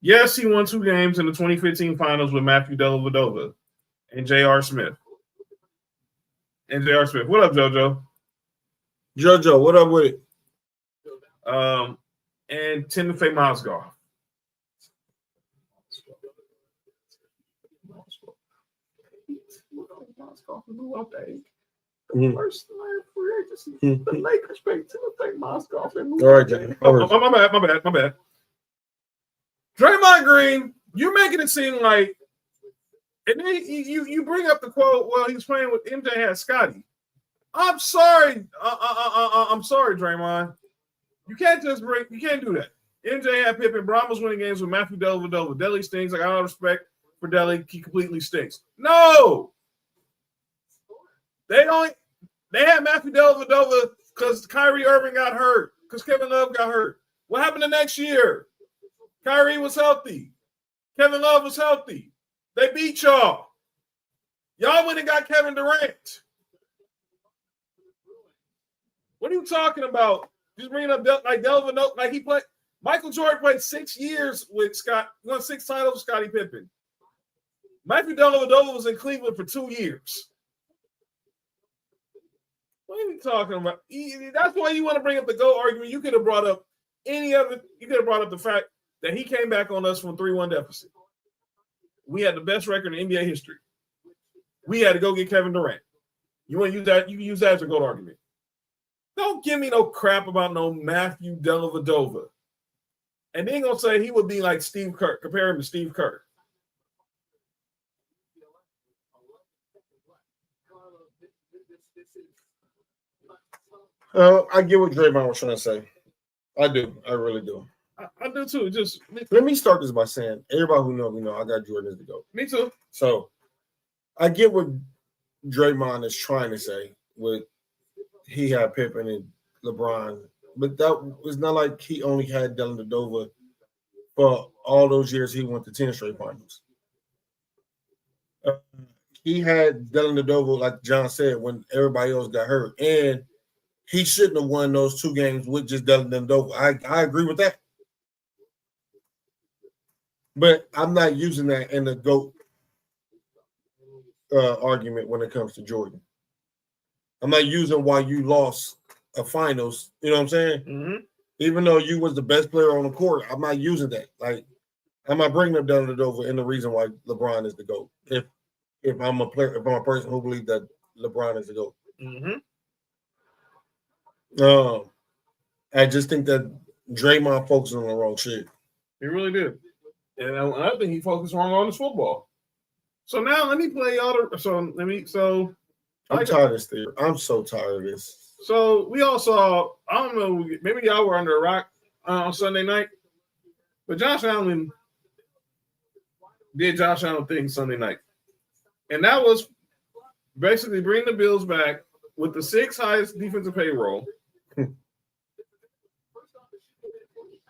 Yes, he won 2 games in the 2015 finals with Matthew Dellavedova and J.R. Smith. What up, JoJo? JoJo, what up with it? And Timothy Mozgov. First free agency. The Lakers paid Timothy Mozgov. All right, Jay. My bad. Draymond Green, you're making it seem like, and then you bring up the quote, well, he was playing with MJ had Scotty. I'm sorry. I'm sorry, Draymond. You can't do that. MJ had Pippen. Bron was winning games with Matthew Dellavedova. Deli stinks. Like, I don't have respect for Deli. He completely stinks. No. They had Matthew Dellavedova because Kyrie Irving got hurt, because Kevin Love got hurt. What happened the next year? Kyrie was healthy. Kevin Love was healthy. They beat y'all. Y'all went and got Kevin Durant. What are you talking about? Just bringing up like Dellavedova, like he played. Michael Jordan played 6 years with Scott, won 6 titles with Scottie Pippen. Matthew Dellavedova was in Cleveland for 2 years. What are you talking about? That's why you want to bring up the GOAT argument. You could have brought up you could have brought up the fact that he came back on us from a 3-1 deficit. We had the best record in NBA history. We had to go get Kevin Durant. You want to use that? You can use that as a GOAT argument. Don't give me no crap about no Matthew Dellavedova. And then gonna say he would be like Steve Kerr, compare him to Steve Kerr. I get what Draymond was trying to say. I do. I really do. I do too. Just let me start this by saying, everybody who knows me know I got Jordan as the GOAT. Me too. So I get what Draymond is trying to say with he had Pippen and LeBron, but that was not like he only had Dellavedova for all those years he went to 10 straight finals. He had Dellavedova, like John said, when everybody else got hurt, and he shouldn't have won those 2 games with just Dellavedova. I agree with that. But I'm not using that in the GOAT argument when it comes to Jordan. I'm not using why you lost a finals. You know what I'm saying? Mm-hmm. Even though you was the best player on the court, I'm not using that. Like, I'm not bringing up Dellavedova in the reason why LeBron is the GOAT. If I'm a player, if I'm a person who believes that LeBron is the GOAT. Mm-hmm. I just think that Draymond focused on the wrong shit. He really did. And I think he focused wrong on his football. So now let me play y'all. I'm tired of this thing. I'm so tired of this. So we all saw, I don't know, maybe y'all were under a rock on Sunday night, but Josh Allen did Josh Allen things Sunday night. And that was basically bring the Bills back with the 6th highest defensive payroll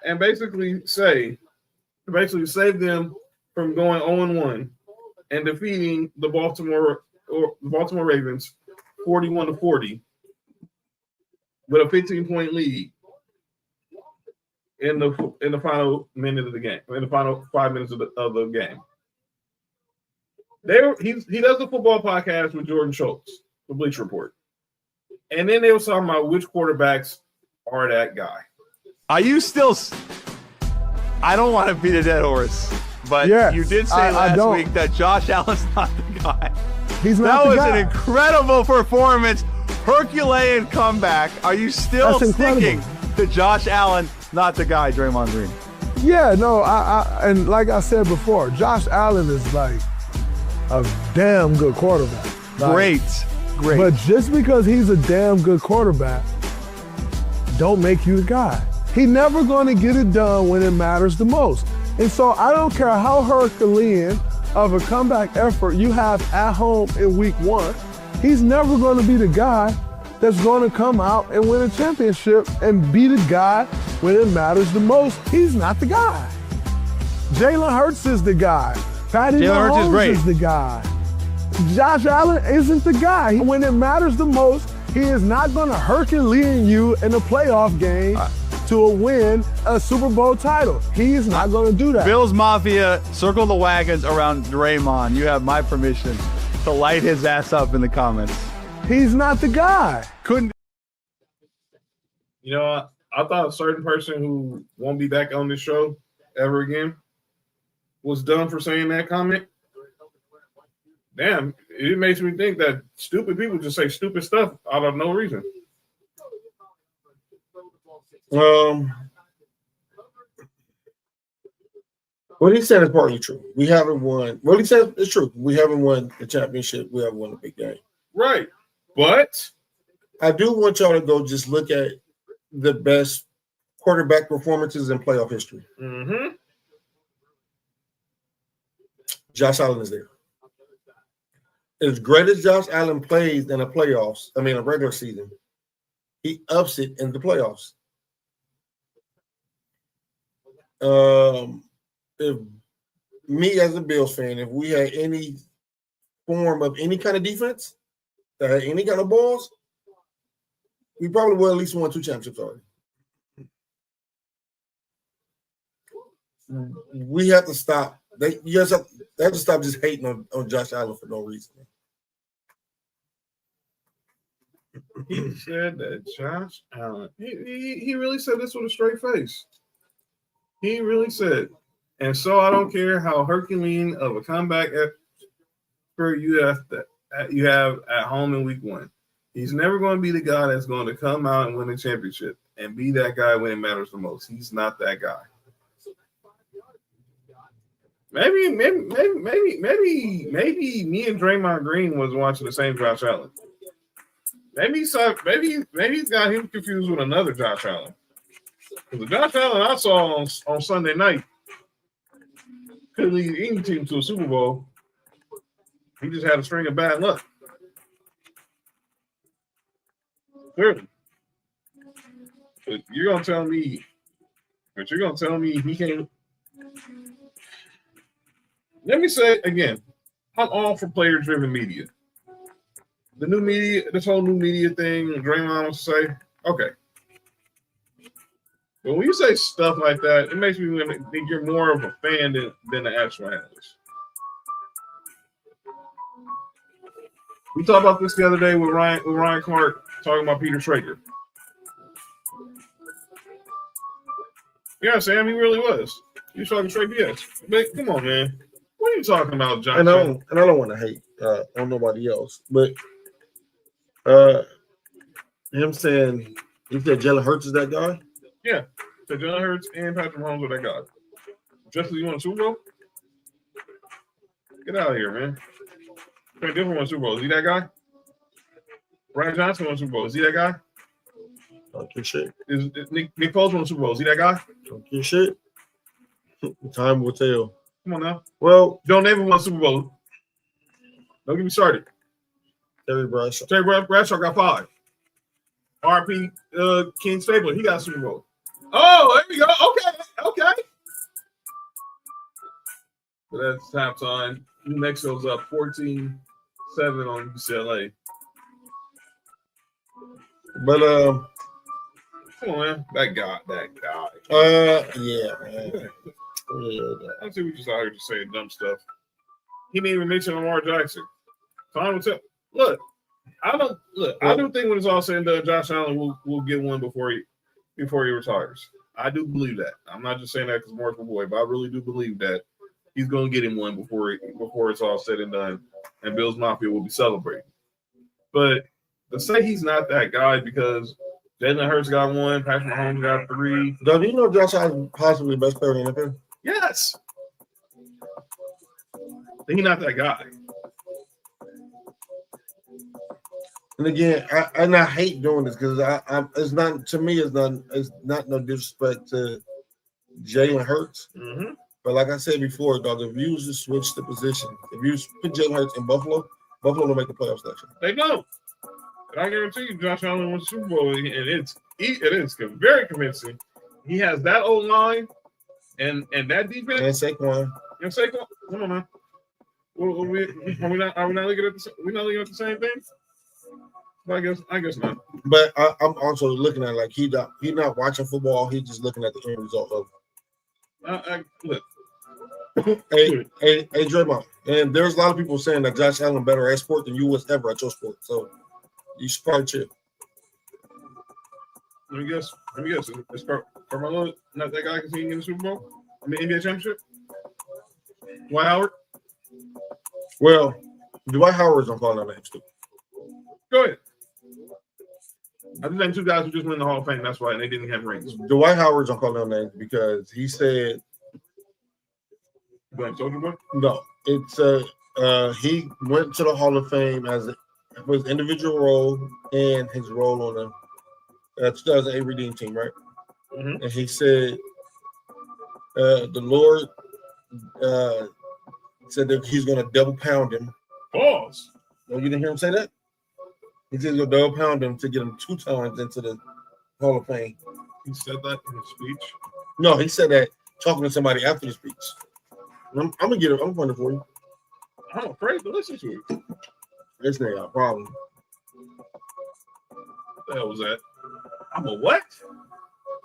and basically save them from going 0-1 and defeating the Baltimore Ravens 41-40 with a 15-point lead in the final minute of the game, in the final 5 minutes of the game. He does the football podcast with Jordan Schultz, the Bleacher Report. And then they were talking about which quarterbacks are that guy. Are you still – I don't want to beat a dead horse, but you did say last week that Josh Allen's not the guy. He's not the guy. That was an incredible performance, Herculean comeback. Are you still sticking to Josh Allen, not the guy, Draymond Green? Yeah, no, and like I said before, Josh Allen is like a damn good quarterback. Great. But just because he's a damn good quarterback, don't make you the guy. He's never going to get it done when it matters the most. And so I don't care how Herculean of a comeback effort you have at home in week 1, he's never going to be the guy that's going to come out and win a championship and be the guy when it matters the most. He's not the guy. Jalen Hurts is the guy. Patty Mahomes is the guy. Josh Allen isn't the guy. When it matters the most, he is not going to Herculean you in a playoff game to win a Super Bowl title. He is not going to do that. Bills Mafia, circle the wagons around Draymond. You have my permission to light his ass up in the comments. He's not the guy. You know, I thought a certain person who won't be back on this show ever again was done for saying that comment. Damn, it makes me think that stupid people just say stupid stuff out of no reason. What he said is partly true. We haven't won. What he said is true. We haven't won the championship. We haven't won the big game. Right. But I do want y'all to go just look at the best quarterback performances in playoff history. Mm-hmm. Josh Allen is there. As great as Josh Allen plays in a regular season, he ups it in the playoffs. If me as a Bills fan, if we had any form of any kind of defense that had any kind of balls, we probably would at least won 2 championships already. We have to stop. They have to stop just hating on Josh Allen for no reason. He said that Josh Allen, he really said this with a straight face. He really said, and so I don't care how Herculean of a comeback effort you have at home in week 1. He's never going to be the guy that's going to come out and win a championship and be that guy when it matters the most. He's not that guy. Maybe me and Draymond Green was watching the same Josh Allen. Maybe he's got him confused with another Josh Allen. Because the Josh Allen I saw on Sunday night could lead any team to a Super Bowl. He just had a string of bad luck. Clearly. But you're gonna tell me he can't. Let me say again, I'm all for player-driven media. The new media, this whole new media thing, Draymond wants to say, okay. But when you say stuff like that, it makes me think you're more of a fan than the actual analyst. We talked about this the other day with Ryan Clark talking about Peter Schrager. Yeah, Sam, he really was. He was talking straight BS. But come on, man. What are you talking about, John? And I don't want to hate on nobody else, but Him saying he said Jalen Hurts is that guy. Yeah, so Jalen Hurts and Patrick Mahomes are that guy. Justin, you want a Super Bowl? Get out of here, man. Trent Dilfer won Super Bowl. Is he that guy? Brian Johnson won Super Bowl. Is he that guy? Don't give shit. Is Nick Foles won Super Bowl? Is he that guy? Don't give shit. Time will tell. Come on now. Well, Joe Namath won Super Bowl. Don't get me started. Terry Bradshaw. Terry Bradshaw got 5. RP King Stabler, he got Super Bowl. Oh, there we go. Okay. So that's halftime. New Mexico's up 14-7 on UCLA. But come on, man. That guy. Yeah, man. I see we just out here just saying dumb stuff. He didn't even mention Lamar Jackson. Time will tell. Look, I do think when it's all said and done, Josh Allen will get one before he retires. I do believe that. I'm not just saying that because Mark's my boy, but I really do believe that he's going to get him one before it's all said and done, and Bills Mafia will be celebrating. But to say he's not that guy because Jalen Hurts got 1, Patrick Mahomes got 3. Do you know Josh Allen is possibly the best player in the NFL? Yes. He's not that guy. And again, I hate doing this because it's not no disrespect to Jalen Hurts. Mm-hmm. But like I said before, dog, if you was to switch the position, if you put Jalen Hurts in Buffalo will make the playoffs next year. They don't. I guarantee you, Josh Allen won the Super Bowl, and it is very convincing. He has that old line and that defense. And Saquon. Come on, man. Are we not looking at the same thing? I guess not. But I'm also looking at like he's not watching football. He's just looking at the end result of. Look. Hey, Draymond. And there's a lot of people saying that Josh Allen better at sport than you was ever at your sport. So you should probably chill. Let me guess. Is Carmelo not that guy because he didn't get the Super Bowl? I mean, NBA championship? Dwight Howard? Well, Dwight Howard's on calling out names too. Go ahead. I just named 2 guys who just won the Hall of Fame. That's why, and they didn't have rings. Dwight Howard's on calling out names because he said. Soldier Boy? No, it's he went to the Hall of Fame as his individual role and his role on the 2008 Redeem team, right? Mm-hmm. And he said the Lord said that he's going to double pound him. Pause. No, you didn't hear him say that? He said he's going to double pound him to get him 2 times into the Hall of Fame. He said that in his speech? No, he said that talking to somebody after the speech. I'm gonna get it. I'm going to for you. I'm afraid to listen to it. This nigga got a problem. What the hell was that? I'm a what?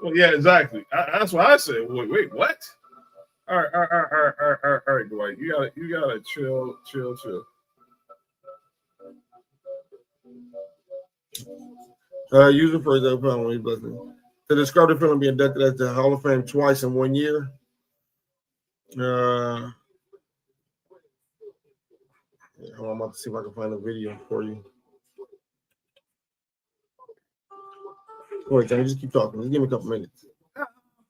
Well, yeah, exactly. That's what I said. Wait, what? All right, Dwight. You gotta chill. Use it for his own blessing. To describe the film being inducted at the Hall of Fame twice in 1 year. I'm about to see if I can find a video for you. Wait, Johnny, just keep talking. Just give me a couple minutes.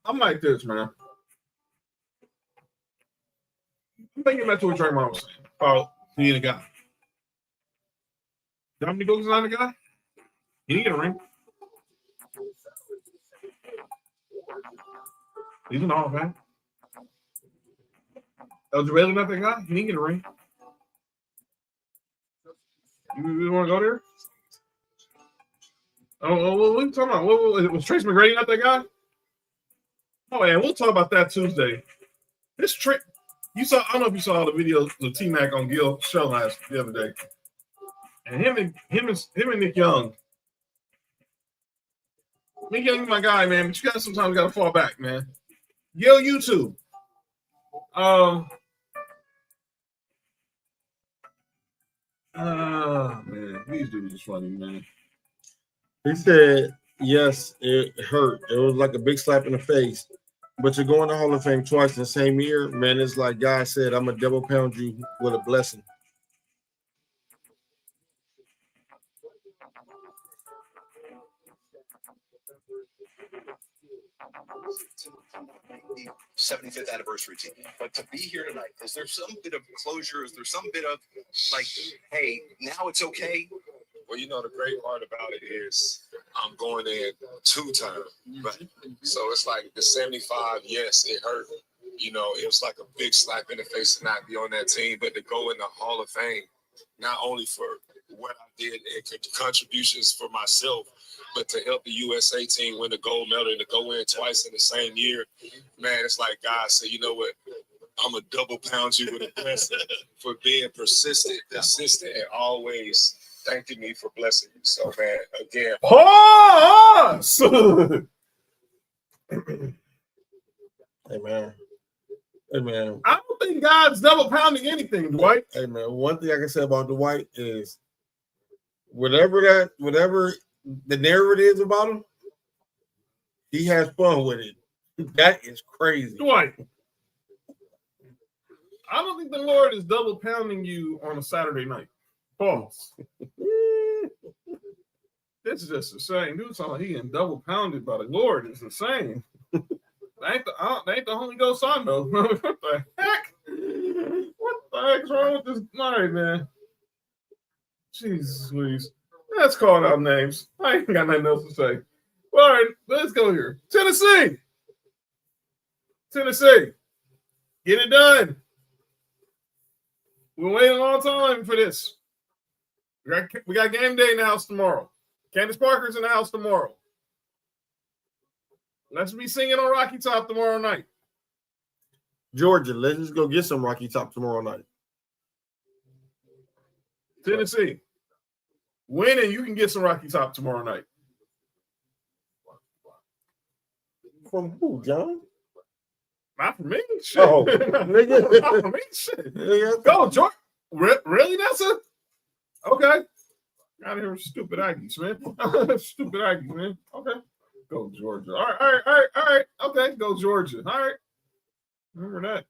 I'm like this, man. I'm thinking back to what Draymond was saying about being a guy. Dominic Wilkins is not a guy. He didn't get a ring. He's in the Hall of Fame. Elgin Baylor not that guy. He didn't get a ring. You want to go there? Oh, what are you talking about? Was Trace McGrady not that guy? Oh, yeah, we'll talk about that Tuesday. This trick, you saw. I don't know if you saw the video of T-Mac on Gil's show the other day, and him and Nick Young. Nick Young is my guy, man. But you sometimes got to fall back, man. Gil, YouTube. Man, these dudes are funny, man. He said, yes, it hurt. It was like a big slap in the face. But you're going to Hall of Fame twice in the same year, man. It's like God said, I'm going to double pound you with a blessing. '75th anniversary team. But to be here tonight, is there some bit of closure? Is there some bit of like, hey, now it's okay? Well, you know, the great part about it is I'm going in 2 times. Right. So it's like the 75, yes, it hurt. You know, it was like a big slap in the face to not be on that team, but to go in the Hall of Fame, not only for what I did and contributions for myself, but to help the USA team win the gold medal and to go in twice in the same year, man, it's like God said, you know what? I'm going to double pound you with a blessing for being persistent, consistent, and always thanking me for blessing you. So, man, again. Hey, man. Hey, man. I don't think God's double pounding anything, Dwight. Hey, man. One thing I can say about Dwight is whatever the narrative is about him, he has fun with it. That is crazy. Dwight, I don't think the Lord is double pounding you on a Saturday night. Pause. This is just insane. Dude, sound like he getting double pounded by the Lord. It's insane. That ain't the Holy Ghost I know. What the heck? What the heck's wrong with this night, man? Jesus, please. Let's call out names. I ain't got nothing else to say. All right, let's go here. Tennessee. Get it done. We're waiting a long time for this. We got game day in the house tomorrow. Candace Parker's in the house tomorrow. Let's be singing on Rocky Top tomorrow night. Georgia, let's just go get some Rocky Top tomorrow night. Tennessee, win and you can get some Rocky Top tomorrow night. From who, John? Not for me. Shit. Oh, nigga. Not for me. Shit. Go, Georgia. Really, Nessa? Okay. Out of here with stupid Aggies, man. Stupid Aggies, man. Okay. Go Georgia. All right. Okay, go Georgia. All right. Remember that.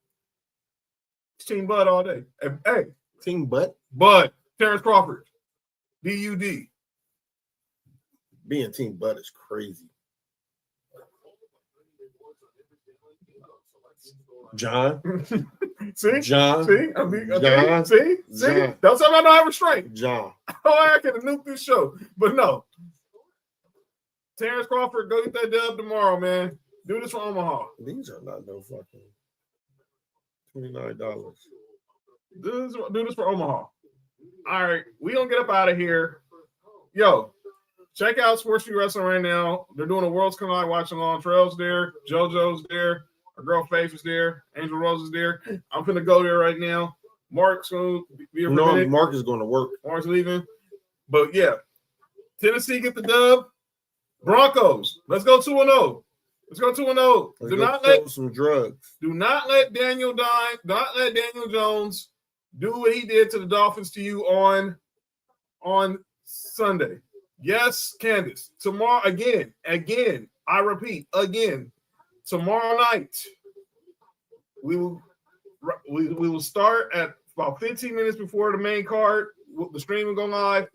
It's Team Bud all day. Hey. Team Bud? Bud. Terrence Crawford. BUD. Being Team Bud is crazy. John. See? John. See? Okay. John. See? John. Don't tell me I don't have restraint. John. Oh, I could have nuked this show. But no. Terrence Crawford, go get that dub tomorrow, man. Do this for Omaha. These are not no fucking $29. Do this for Omaha. All right. We going to get up out of here. Yo, check out Sports4U Wrestling right now. They're doing a Worlds Collide watch along. Trail's there. JoJo's there. Our girl Faith is there. Angel Rose is there. I'm going to go there right now. Mark's going to be here. No, Mark is going to work. Mark's leaving. But yeah, Tennessee get the dub. Broncos, let's go 2-0. Let's go 2-0. Do not let some drugs. Do not let Daniel die. Not let Daniel Jones do what he did to the Dolphins to you on Sunday. Yes, Candace. Tomorrow again. I repeat again. Tomorrow night we will start at about 15 minutes before the main card. The stream will go live.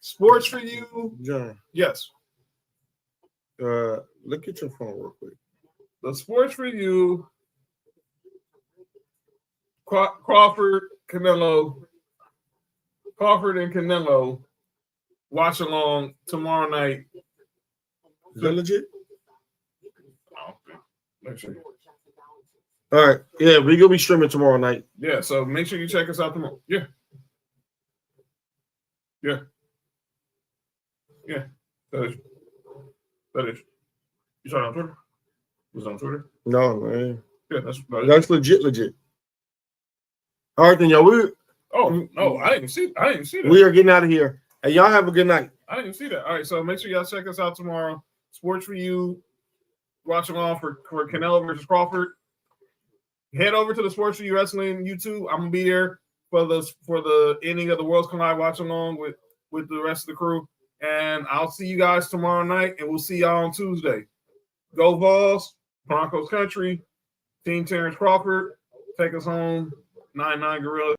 Sports4U. John. Yes. Look at your phone real quick. The Sports4U, Crawford and Canelo watch along tomorrow night. Is that legit? Make sure. All right. Yeah, we're gonna be streaming tomorrow night. Yeah, so make sure you check us out tomorrow. Yeah. That is. You saw it on Twitter? Was it on Twitter? No, man. Yeah, that's legit. All right, then, y'all. I didn't see that. We are getting out of here. Hey, y'all have a good night. I didn't see that. All right, so make sure y'all check us out tomorrow. Sports4U. Watch along for Canelo versus Crawford. Head over to the Sports4U Wrestling YouTube. I'm gonna be there for the ending of the Worlds Collide watch along with the rest of the crew. And I'll see you guys tomorrow night, and we'll see y'all on Tuesday. Go Vols, Broncos Country, Team Terrence Crawford, take us home, 99 Gorilla.